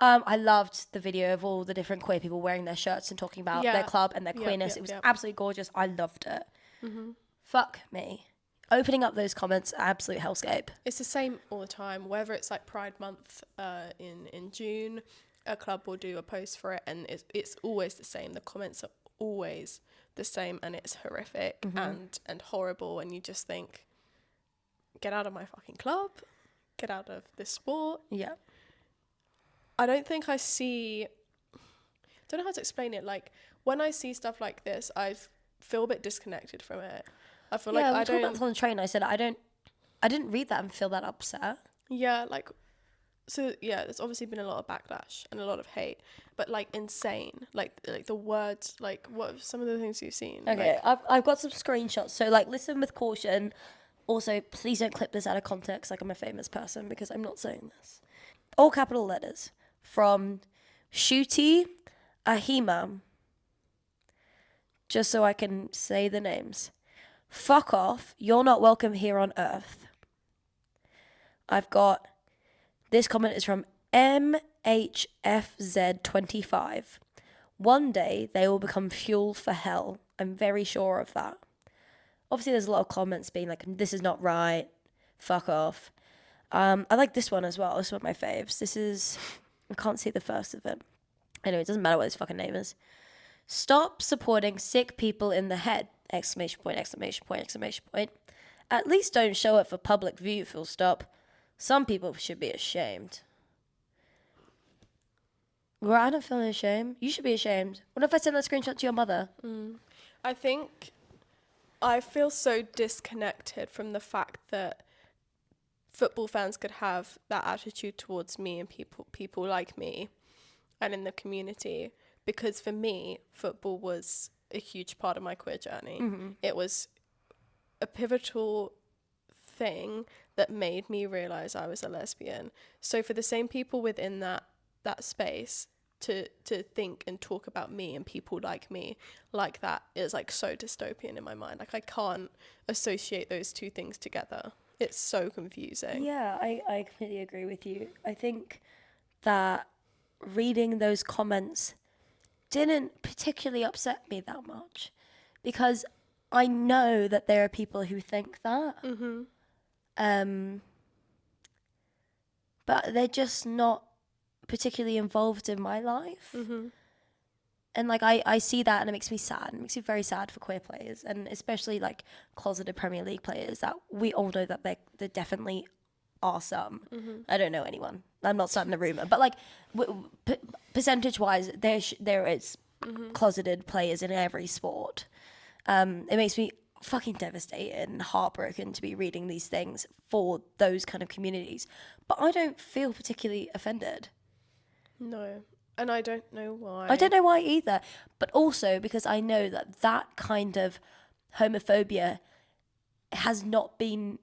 Yeah. I loved the video of all the different queer people wearing their shirts and talking about their club and their queerness. It was absolutely gorgeous. I loved it. Fuck me. Opening up those comments, absolute hellscape. It's the same all the time. Whether it's like Pride Month in June, a club will do a post for it, and it's always the same. The comments are always the same, and it's horrific and horrible. And you just think, get out of my fucking club, get out of this sport. Yeah. I don't think I see. Don't know how to explain it. Like when I see stuff like this, I feel a bit disconnected from it. I feel like I don't. On the train, I said I didn't read that and feel that upset. Yeah, like, so yeah, there's obviously been a lot of backlash and a lot of hate, but like insane, like the words, like what some of the things you've seen. Okay, like, I've got some screenshots. So like, listen with caution. Also, please don't clip this out of context, like I'm a famous person, because I'm not saying this. All capital letters from Shooty Ahima. Just so I can say the names. Fuck off. You're not welcome here on Earth. I've got, this comment is from MHFZ25. One day they will become fuel for hell. I'm very sure of that. Obviously there's a lot of comments being like, this is not right. Fuck off. I like this one as well. This is one of my faves. This is, I can't see the first of it. Anyway, it doesn't matter what his fucking name is. Stop supporting sick people in the head. Exclamation point, exclamation point, exclamation point. At least don't show it for public view, full stop. Some people should be ashamed. Girl, I don't feel any shame. You should be ashamed. What if I send that screenshot to your mother? I think I feel so disconnected from the fact that football fans could have that attitude towards me and people like me and in the community, because for me, football was a huge part of my queer journey. It was a pivotal thing that made me realize I was a lesbian. So for the same people within that space to think and talk about me and people like me like that is like so dystopian in my mind. Like I can't associate those two things together. It's so confusing. Yeah, I completely agree with you. I think that reading those comments didn't particularly upset me that much, because I know that there are people who think that. But they're just not particularly involved in my life. And like I see that and it makes me sad. It makes me very sad for queer players, and especially like closeted Premier League players, that we all know that there definitely are some. I don't know anyone. I'm not starting a rumor, but like percentage wise, there is closeted players in every sport. It makes me fucking devastated and heartbroken to be reading these things for those kind of communities. But I don't feel particularly offended. No. And I don't know why. I don't know why either. But also because I know that kind of homophobia has not been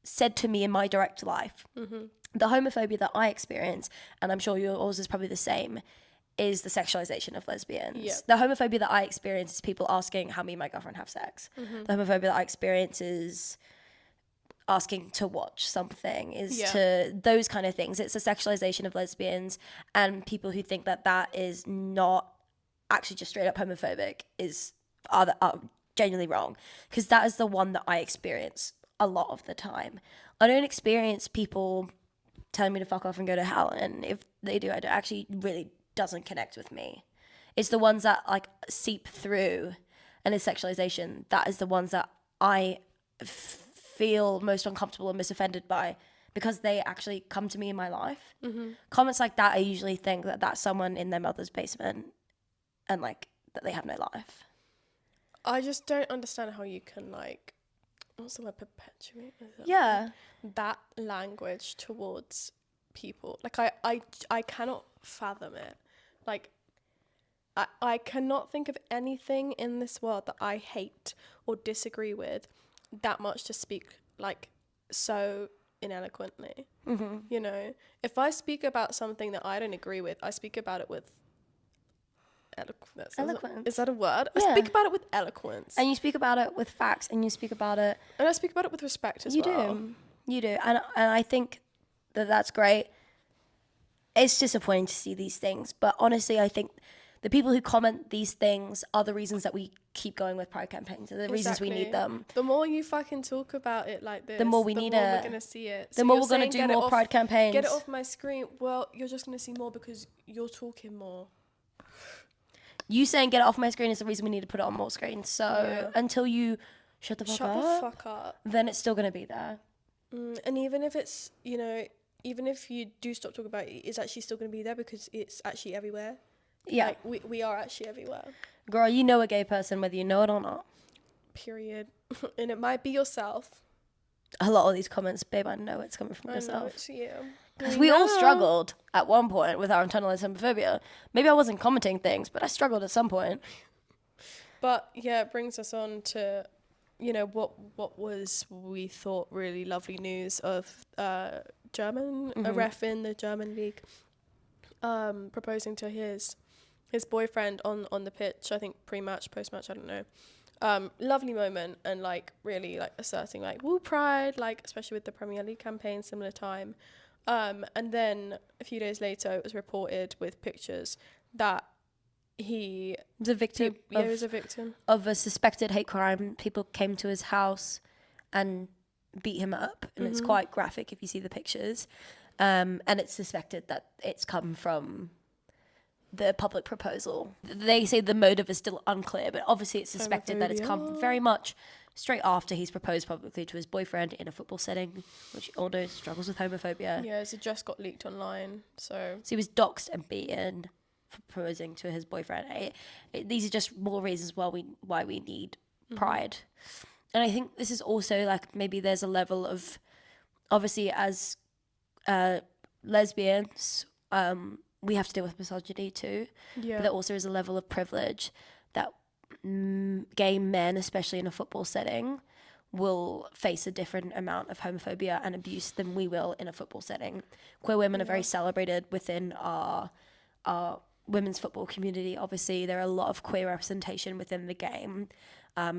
said to me in my direct life. the homophobia that I experience, and I'm sure yours is probably the same, is the sexualization of lesbians. Yeah. The homophobia that I experience is people asking how me and my girlfriend have sex. The homophobia that I experience is asking to watch something, is to those kind of things. It's a sexualization of lesbians, and people who think that that is not actually just straight up homophobic are genuinely wrong, because that is the one that I experience a lot of the time. I don't experience people telling me to fuck off and go to hell, and if they do, I don't, actually really doesn't connect with me. It's the ones that like seep through and is sexualization, that is the ones that I feel most uncomfortable and most offended by, because they actually come to me in my life. Comments like that, I usually think that that's someone in their mother's basement and like that they have no life. I just don't understand how you can like, what's the word, perpetuate? Yeah. That language towards people. Like I cannot fathom it. Like I cannot think of anything in this world that I hate or disagree with that much to speak like so ineloquently. You know, if I speak about something that I don't agree with, I speak about it with Eloquence. Is that a word? Yeah. I speak about it with eloquence. And you speak about it with facts, and you speak about it. And I speak about it with respect as well. You do. And I think that that's great. It's disappointing to see these things, but honestly, I think the people who comment these things are the reasons that we keep going with pride campaigns, and the reasons we need them. The more you fucking talk about it like this, the more we need it. We're gonna see it. The more we're gonna do more pride campaigns. Get it off my screen. Well, you're just gonna see more because you're talking more. You saying get it off my screen is the reason we need to put it on more screens. So until you shut the fuck up, then it's still gonna be there. And even if it's, you know, even if you do stop talking about it, it's actually still gonna be there because it's actually everywhere. Yeah, like we are actually everywhere. Girl, you know a gay person whether you know it or not. Period. And it might be yourself. A lot of these comments, babe, I know it's coming from yourself. I know it's you. Because we all struggled at one point with our internalized homophobia. Maybe I wasn't commenting things, but I struggled at some point. But yeah, it brings us on to, you know, what was we thought really lovely news of a ref in the German league proposing to his boyfriend on the pitch. I think pre-match, post-match, I don't know. Lovely moment, and like really like asserting like woo pride, like especially with the Premier League campaign, similar time. And then a few days later, it was reported with pictures that he was a victim. He was a victim of a suspected hate crime. People came to his house and beat him up, and it's quite graphic if you see the pictures. And it's suspected that it's come from the public proposal. They say the motive is still unclear, but obviously it's suspected that it's come very much straight after he's proposed publicly to his boyfriend in a football setting, which all knows struggles with homophobia. Yeah, his address got leaked online, so he was doxed and beaten for proposing to his boyfriend. These are just more reasons why we need pride. And I think this is also like, maybe there's a level of, obviously as lesbians, we have to deal with misogyny too. Yeah. But there also is a level of privilege that gay men, especially in a football setting, will face a different amount of homophobia and abuse than we will in a football setting. Queer women are very celebrated within our women's football community. Obviously, there are a lot of queer representation within the game.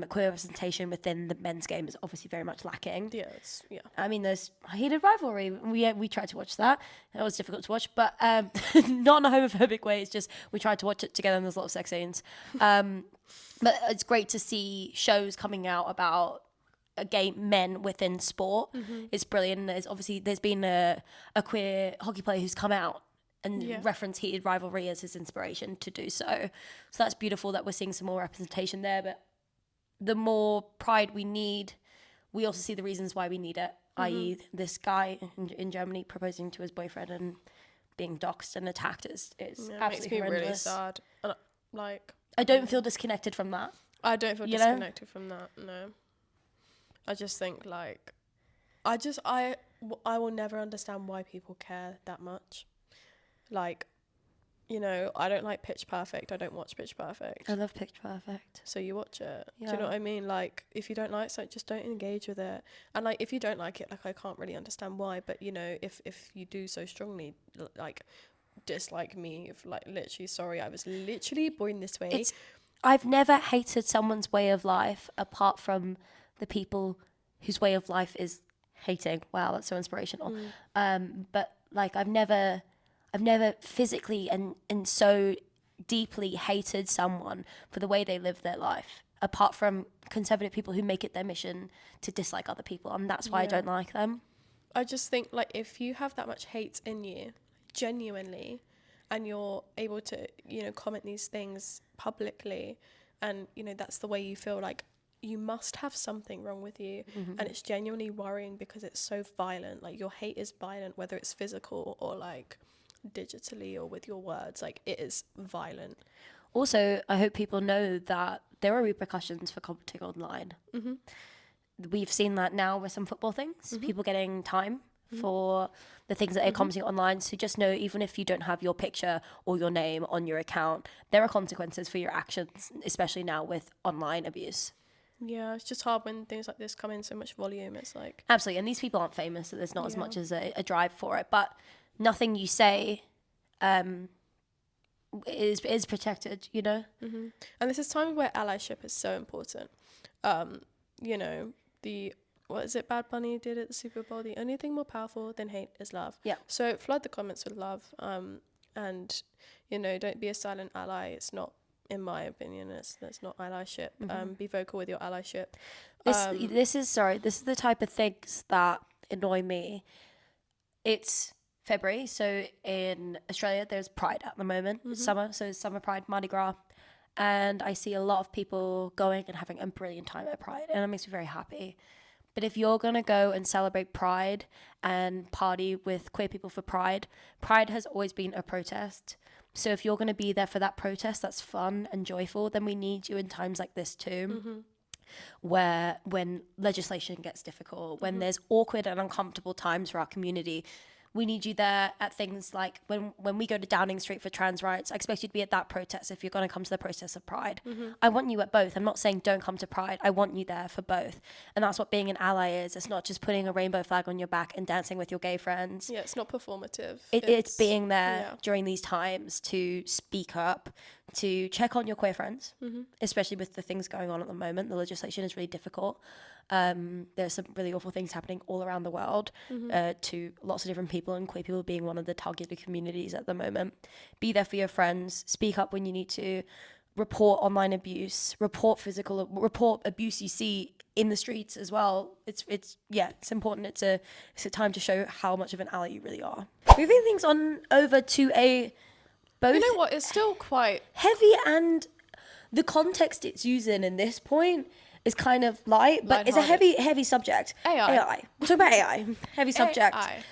Queer representation within the men's game is obviously very much lacking. Yeah. I mean, there's a heated rivalry. We tried to watch that. It was difficult to watch, but not in a homophobic way. It's just we tried to watch it together, and there's a lot of sex scenes. But it's great to see shows coming out about gay men within sport. It's brilliant. There's been a queer hockey player who's come out and reference heated rivalry as his inspiration to do so. So that's beautiful that we're seeing some more representation there. But the more pride we need, we also see the reasons why we need it, i.e. this guy in Germany proposing to his boyfriend and being doxxed and attacked is absolutely horrendous. Really sad. I don't feel disconnected from that. I don't feel disconnected from that, no. I just think like, I will never understand why people care that much. Like, you know, I don't like Pitch Perfect. I don't watch Pitch Perfect. I love Pitch Perfect. So you watch it. Yeah. Do you know what I mean? Like, if you don't like something, just don't engage with it. And like, if you don't like it, like, I can't really understand why. But you know, if you do so strongly, like, dislike me, if like literally, sorry, I was literally born this way. I've never hated someone's way of life apart from the people whose way of life is hating. Wow, that's so inspirational. But like, I've never physically and so deeply hated someone for the way they live their life, apart from conservative people who make it their mission to dislike other people, and that's why I don't like them. I just think, like, if you have that much hate in you, genuinely, and you're able to, you know, comment these things publicly, and, you know, that's the way you feel, like, you must have something wrong with you. And it's genuinely worrying because it's so violent. Like, your hate is violent, whether it's physical or, like, digitally or with your words. Like, it is violent. Also, I hope people know that there are repercussions for commenting online. We've seen that now with some football things, people getting time for the things that they're commenting online. So just know, even if you don't have your picture or your name on your account, there are consequences for your actions, especially now with online abuse. Yeah, it's just hard when things like this come in so much volume. It's like... Absolutely. And these people aren't famous, so there's not as much as a drive for it. But nothing you say is protected, you know? And this is time where allyship is so important. You know, what is it Bad Bunny did at the Super Bowl? The only thing more powerful than hate is love. Yeah. So flood the comments with love. And, you know, don't be a silent ally. It's not, in my opinion, that's not allyship. Be vocal with your allyship. This is the type of things that annoy me. It's February, so in Australia there's Pride at the moment. It's summer, so it's summer Pride, Mardi Gras, and I see a lot of people going and having a brilliant time at Pride, and it makes me very happy. But if you're gonna go and celebrate Pride and party with queer people for Pride has always been a protest. So if you're gonna be there for that protest that's fun and joyful, then we need you in times like this too. Where when legislation gets difficult, when there's awkward and uncomfortable times for our community, we need you there at things like when we go to Downing Street for trans rights. I expect you to be at that protest if you're going to come to the protest of Pride. I want you at both. I'm not saying don't come to Pride. I want you there for both. And that's what being an ally is. It's not just putting a rainbow flag on your back and dancing with your gay friends. Yeah, it's not performative. It's being there during these times to speak up, to check on your queer friends, especially with the things going on at the moment. The legislation is really difficult. There's some really awful things happening all around the world to lots of different people, and queer people being one of the targeted communities at the moment. Be there for your friends. Speak up when you need to. Report online abuse. Report abuse you see in the streets as well. It's important. It's a time to show how much of an ally you really are. Moving things on over to a both. You know what? It's still quite heavy, and the context it's using in this point is kind of light, but it's a heavy subject. AI. We're talking about AI. Heavy subject. AI.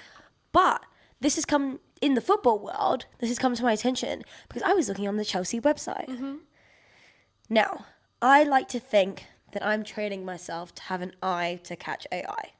But this has come in the football world. This has come to my attention because I was looking on the Chelsea website. Now, I like to think that I'm training myself to have an eye to catch AI.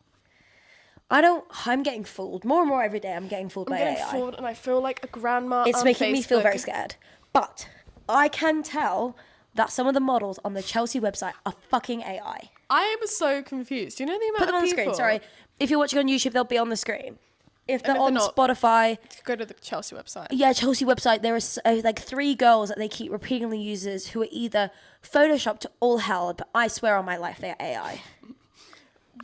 I'm getting fooled. More and more every day I'm getting fooled by AI. I'm getting fooled and I feel like a grandma It's on making me feel Facebook. very scared. But I can tell that some of the models on the Chelsea website are fucking AI. I am so confused. Do you know the amount Put them of on the people? screen, sorry. If you're watching on YouTube, they'll be on the screen. If they're if on they're not, Spotify... Go to the Chelsea website. Yeah, Chelsea website, there are like 3 girls that they keep repeatedly uses who are either photoshopped to all hell, but I swear on my life they are AI.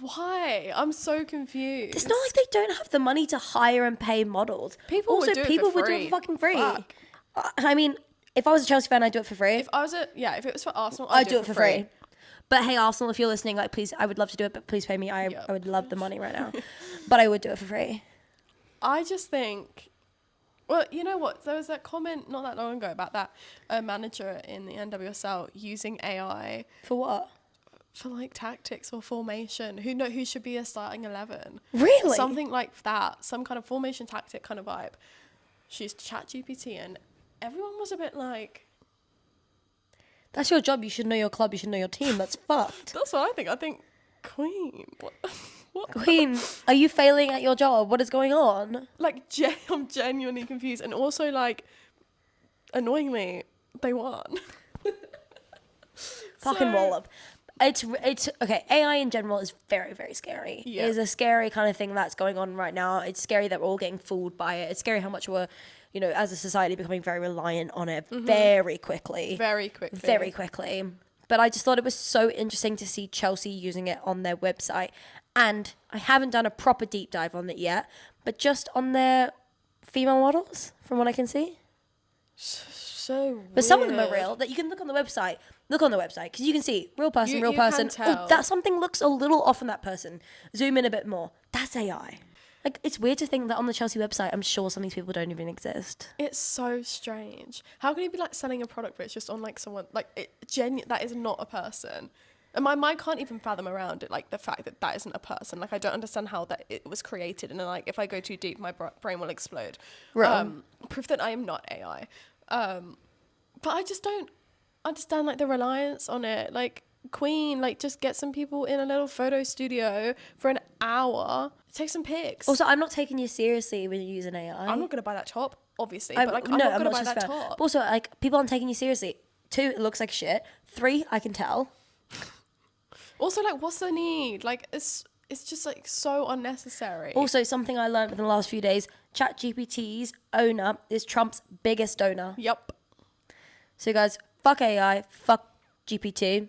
Why? I'm so confused. It's not like they don't have the money to hire and pay models. People would do it for would do it free. for fucking free. Fuck. I mean, if I was a Chelsea fan, I'd do it for free. If it was for Arsenal, I'd do it for free. But hey, Arsenal, if you're listening, like, please, I would love to do it, but please pay me. I would love the money right now. But I would do it for free. I just think, well, you know what? There was that comment not that long ago about that manager in the NWSL using AI For what? for like tactics or formation. Who should be a starting 11? Really? Something like that. Some kind of formation tactic kind of vibe. She used ChatGPT and everyone was a bit like... That's your job. You should know your club. You should know your team. That's fucked. That's what I think. I think, Queen, what? Queen, are you failing at your job? What is going on? Like, I'm genuinely confused. And also, like, annoyingly, they won. Fucking wallop. It's okay. AI in general is very, very scary. Yeah. It's a scary kind of thing that's going on right now. It's scary that we're all getting fooled by it. It's scary how much we're, as a society, becoming very reliant on it very quickly. Very quickly. Very quickly. But I just thought it was so interesting to see Chelsea using it on their website. And I haven't done a proper deep dive on it yet, but just on their female models, from what I can see. So weird. But some of them are real. That you can look on the website. Look on the website because you can see real person, real you person. can tell. Oh, that something looks a little off on that person. Zoom in a bit more. That's AI. Like, it's weird to think that on the Chelsea website, I'm sure some of these people don't even exist. It's so strange. How can you be like selling a product but it's just on like someone like that is not a person. And my mind can't even fathom around it, like the fact that that isn't a person. Like I don't understand how that it was created, and then, like if I go too deep, my brain will explode. Proof that I am not AI. But I just don't understand like the reliance on it. Like Queen, like just get some people in a little photo studio for an hour, take some pics. Also, I'm not taking you seriously when you're using AI. I'm not gonna buy that top, obviously. But like I'm not gonna buy that top. But also, like, people aren't taking you seriously. 2, it looks like shit. 3, I can tell. Also, like, what's the need? Like, it's just like so unnecessary. Also, something I learned within the last few days: ChatGPT's owner is Trump's biggest donor. Yep. So, guys, fuck AI, fuck GPT.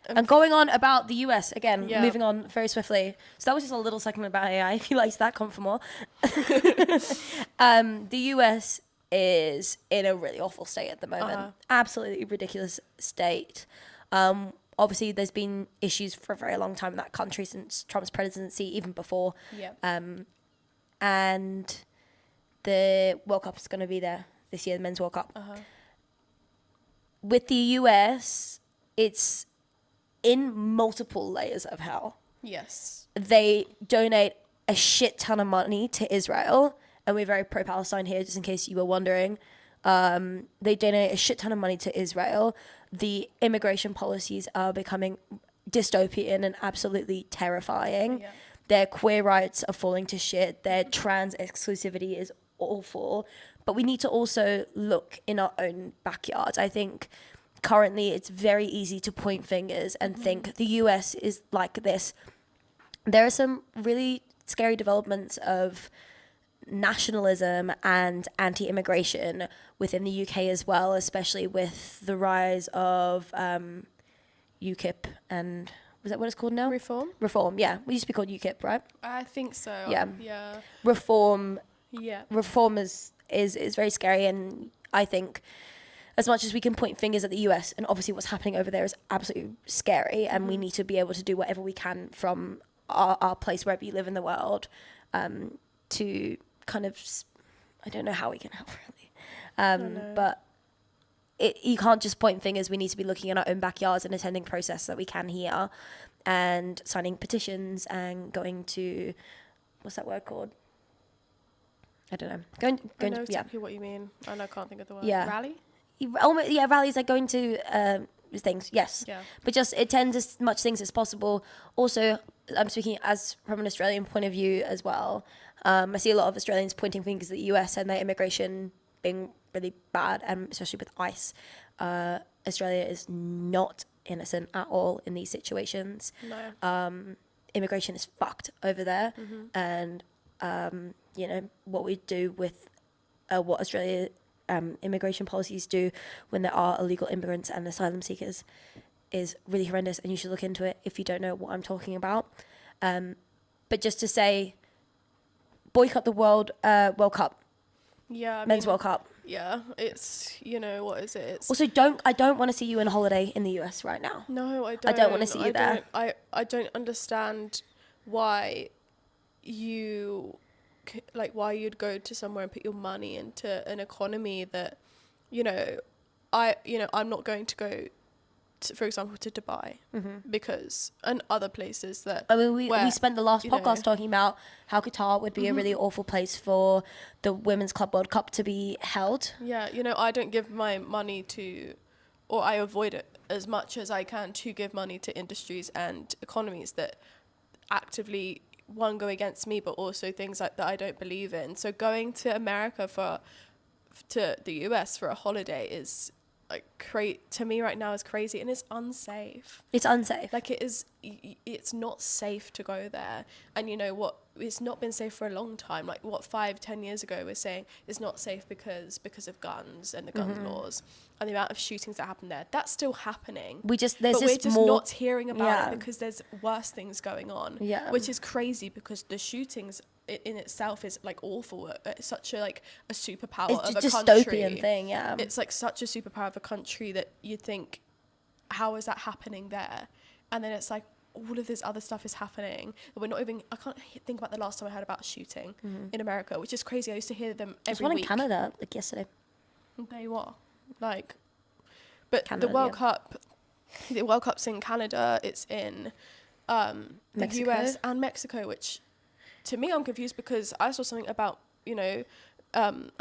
And going on about the US again, moving on very swiftly. So that was just a little segment about AI. If you liked that, comment for more. The US is in a really awful state at the moment. Absolutely ridiculous state. Obviously, there's been issues for a very long time in that country since Trump's presidency, even before. And the World Cup is going to be there this year, the Men's World Cup. With the US, it's in multiple layers of hell. Yes. They donate a shit ton of money to Israel, and we're very pro-Palestine here, just in case you were wondering. They donate a shit ton of money to Israel. The immigration policies are becoming dystopian and absolutely terrifying. Their queer rights are falling to shit. Their trans exclusivity is awful. But we need to also look in our own backyards. I think currently it's very easy to point fingers and think the US is like this. There are some really scary developments of nationalism and anti-immigration within the UK as well, especially with the rise of UKIP and, was that what it's called now? Reform, yeah. We used to be called UKIP, right? I think so. Yeah. Reform is very scary, and I think as much as we can point fingers at the US, and obviously what's happening over there is absolutely scary, and we need to be able to do whatever we can from our place wherever you live in the world to kind of, I don't know how we can help really, but you can't just point fingers. We need to be looking in our own backyards and attending protests that we can here, and signing petitions and going to, what's that word called? I don't know. I know exactly what you mean. And I can't think of the word. Rally? Rallies, like going to things, yes. Yeah. But just attend as much things as possible. Also, I'm speaking as from an Australian point of view as well. I see a lot of Australians pointing fingers at the US and their immigration being really bad, and especially with ICE. Australia is not innocent at all in these situations. No. Immigration is fucked over there, and what we do with what Australia immigration policies do when there are illegal immigrants and asylum seekers is really horrendous, and you should look into it if you don't know what I'm talking about. But just to say, boycott the World Cup. Yeah. Men's World Cup. Yeah. It's, what is it? It's Also, I don't want to see you on holiday in the US right now. No, I don't. I don't want to see you there. I don't understand why why you'd go to somewhere and put your money into an economy that, I'm not going to go to, for example, to Dubai because, and other places that. I mean, we spent the last podcast talking about how Qatar would be a really awful place for the Women's Club World Cup to be held. Yeah, I don't give my money to, or I avoid it as much as I can to give money to industries and economies that actively go against me, but also things like that I don't believe in. So going to America to the US for a holiday is like to me right now is crazy, and it's unsafe. It's unsafe. Like it's not safe to go there. And you know what, it's not been safe for a long time. Like what, 5-10 years ago we're saying it's not safe because of guns and the gun laws and the amount of shootings that happen there. That's still happening. We're just more not hearing about it because there's worse things going on. Yeah. Which is crazy, because the shootings in itself is like awful. It's such a superpower of a country. It's a dystopian thing, yeah. It's like such a superpower of a country that you'd think, how is that happening there? And then it's like all of this other stuff is happening. We're not even, I can't think about the last time I heard about a shooting in America, which is crazy. I used to hear them every week. There's one in Canada, like yesterday. There you are. Like, but Canada, the World Cup's in Canada. It's in the Mexico? US and Mexico, which to me, I'm confused because I saw something about, I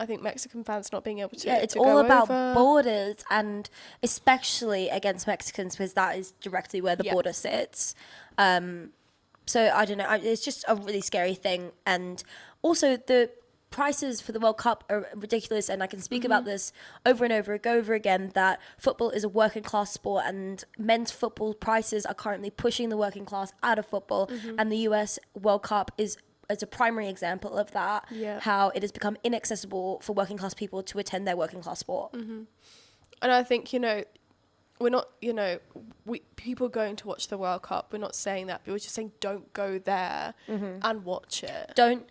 think Mexican fans not being able to. Yeah, it's to all go about over. borders, and especially against Mexicans, because that is directly where the border sits. So I don't know. It's just a really scary thing, and also the prices for the World Cup are ridiculous. And I can speak about this over and over again, that football is a working class sport, and men's football prices are currently pushing the working class out of football. And the US World Cup is a primary example of that, how it has become inaccessible for working class people to attend their working class sport. And I think, we're not, people going to watch the World Cup, we're not saying that, but we're just saying don't go there and watch it. Don't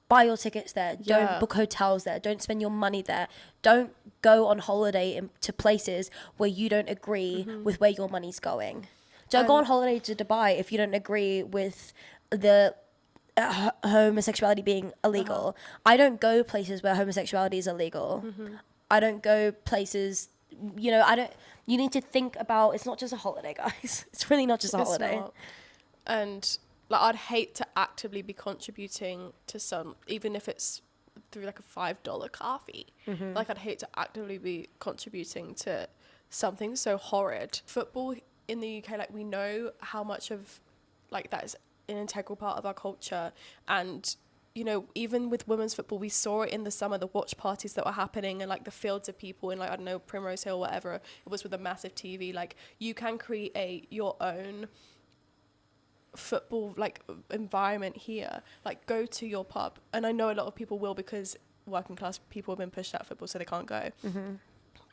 buy your tickets there. Don't book hotels there. Don't spend your money there. Don't go on holiday to places where you don't agree with where your money's going. Don't go on holiday to Dubai if you don't agree with the homosexuality being illegal. I don't go places where homosexuality is illegal. I don't go places, you need to think about, it's not just a holiday, guys. It's really not just a holiday. Not. And like, I'd hate to actively be contributing to some, even if it's through like a $5 coffee. Like, I'd hate to actively be contributing to something so horrid. Football in the UK, like, we know how much of like that is an integral part of our culture. And even with women's football, we saw it in the summer, the watch parties that were happening, and like the fields of people in, like, I don't know, Primrose Hill, whatever it was, with a massive TV. Like, you can create your own football like environment here. Like, go to your pub, and I know a lot of people will, because working class people have been pushed out of football, so they can't go.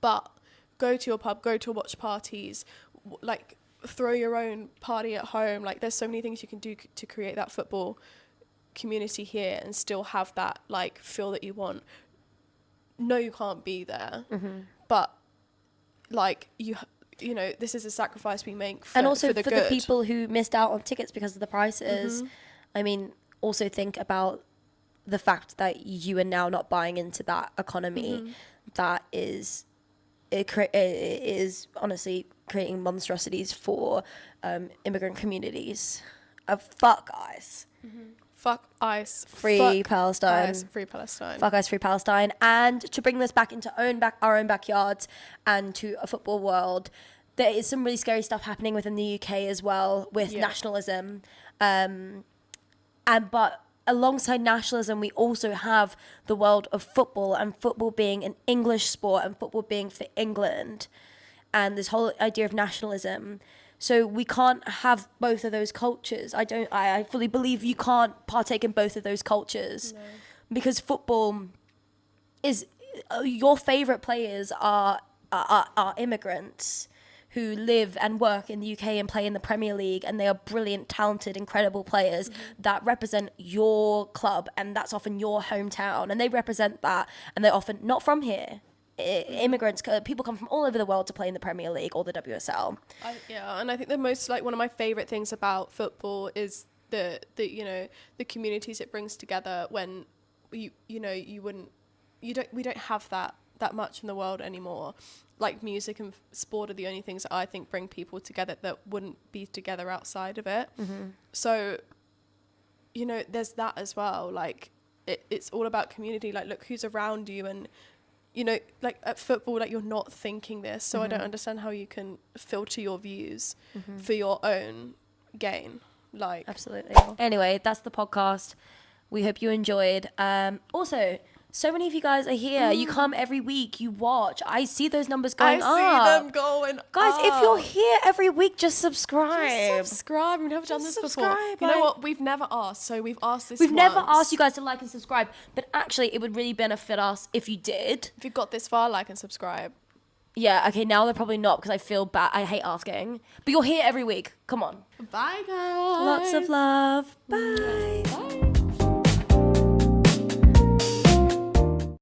But go to your pub, go to watch parties, like throw your own party at home. Like, there's so many things you can do to create that football community here and still have that like feel that you want. No, you can't be there, but like this is a sacrifice we make for, and also for the people who missed out on tickets because of the prices. I mean, also think about the fact that you are now not buying into that economy that is it is honestly creating monstrosities for immigrant communities. Fuck ICE. Fuck ICE. Free Palestine. ICE, free Palestine. Fuck ICE, free Palestine. And to bring this back into our own backyards and to a football world, there is some really scary stuff happening within the UK as well with nationalism. But alongside nationalism, we also have the world of football, and football being an English sport and football being for England, and this whole idea of nationalism. So we can't have both of those cultures. I fully believe you can't partake in both of those cultures, because football is, your favorite players are immigrants who live and work in the UK and play in the Premier League, and they are brilliant, talented, incredible players that represent your club, and that's often your hometown, and they represent that, and they're often not from here. Immigrants, people come from all over the world to play in the Premier League or the WSL. And I think the most, like, one of my favorite things about football is the communities it brings together, when we don't have that much in the world anymore. Like, music and sport are the only things that I think bring people together that wouldn't be together outside of it. So, there's that as well. Like, it's all about community. Like, look who's around you, and like at football, like, you're not thinking this. So I don't understand how you can filter your views for your own gain. Like, absolutely. Anyway, that's the podcast. We hope you enjoyed. Also, So many of you guys are here. You come every week. You watch. I see those numbers going up. I see them going Guys, up. if you're here every week, just subscribe. Just subscribe. We've never done this before. subscribe, You know like- what? We've never asked. So we've asked this We've never once. asked you guys to like and subscribe, but actually, it would really benefit us if you did. If you got this far, like and subscribe. Yeah, okay, now they're probably not because I feel bad. I hate asking. But you're here every week. Come on. Bye, guys. Lots of love. Bye. Bye.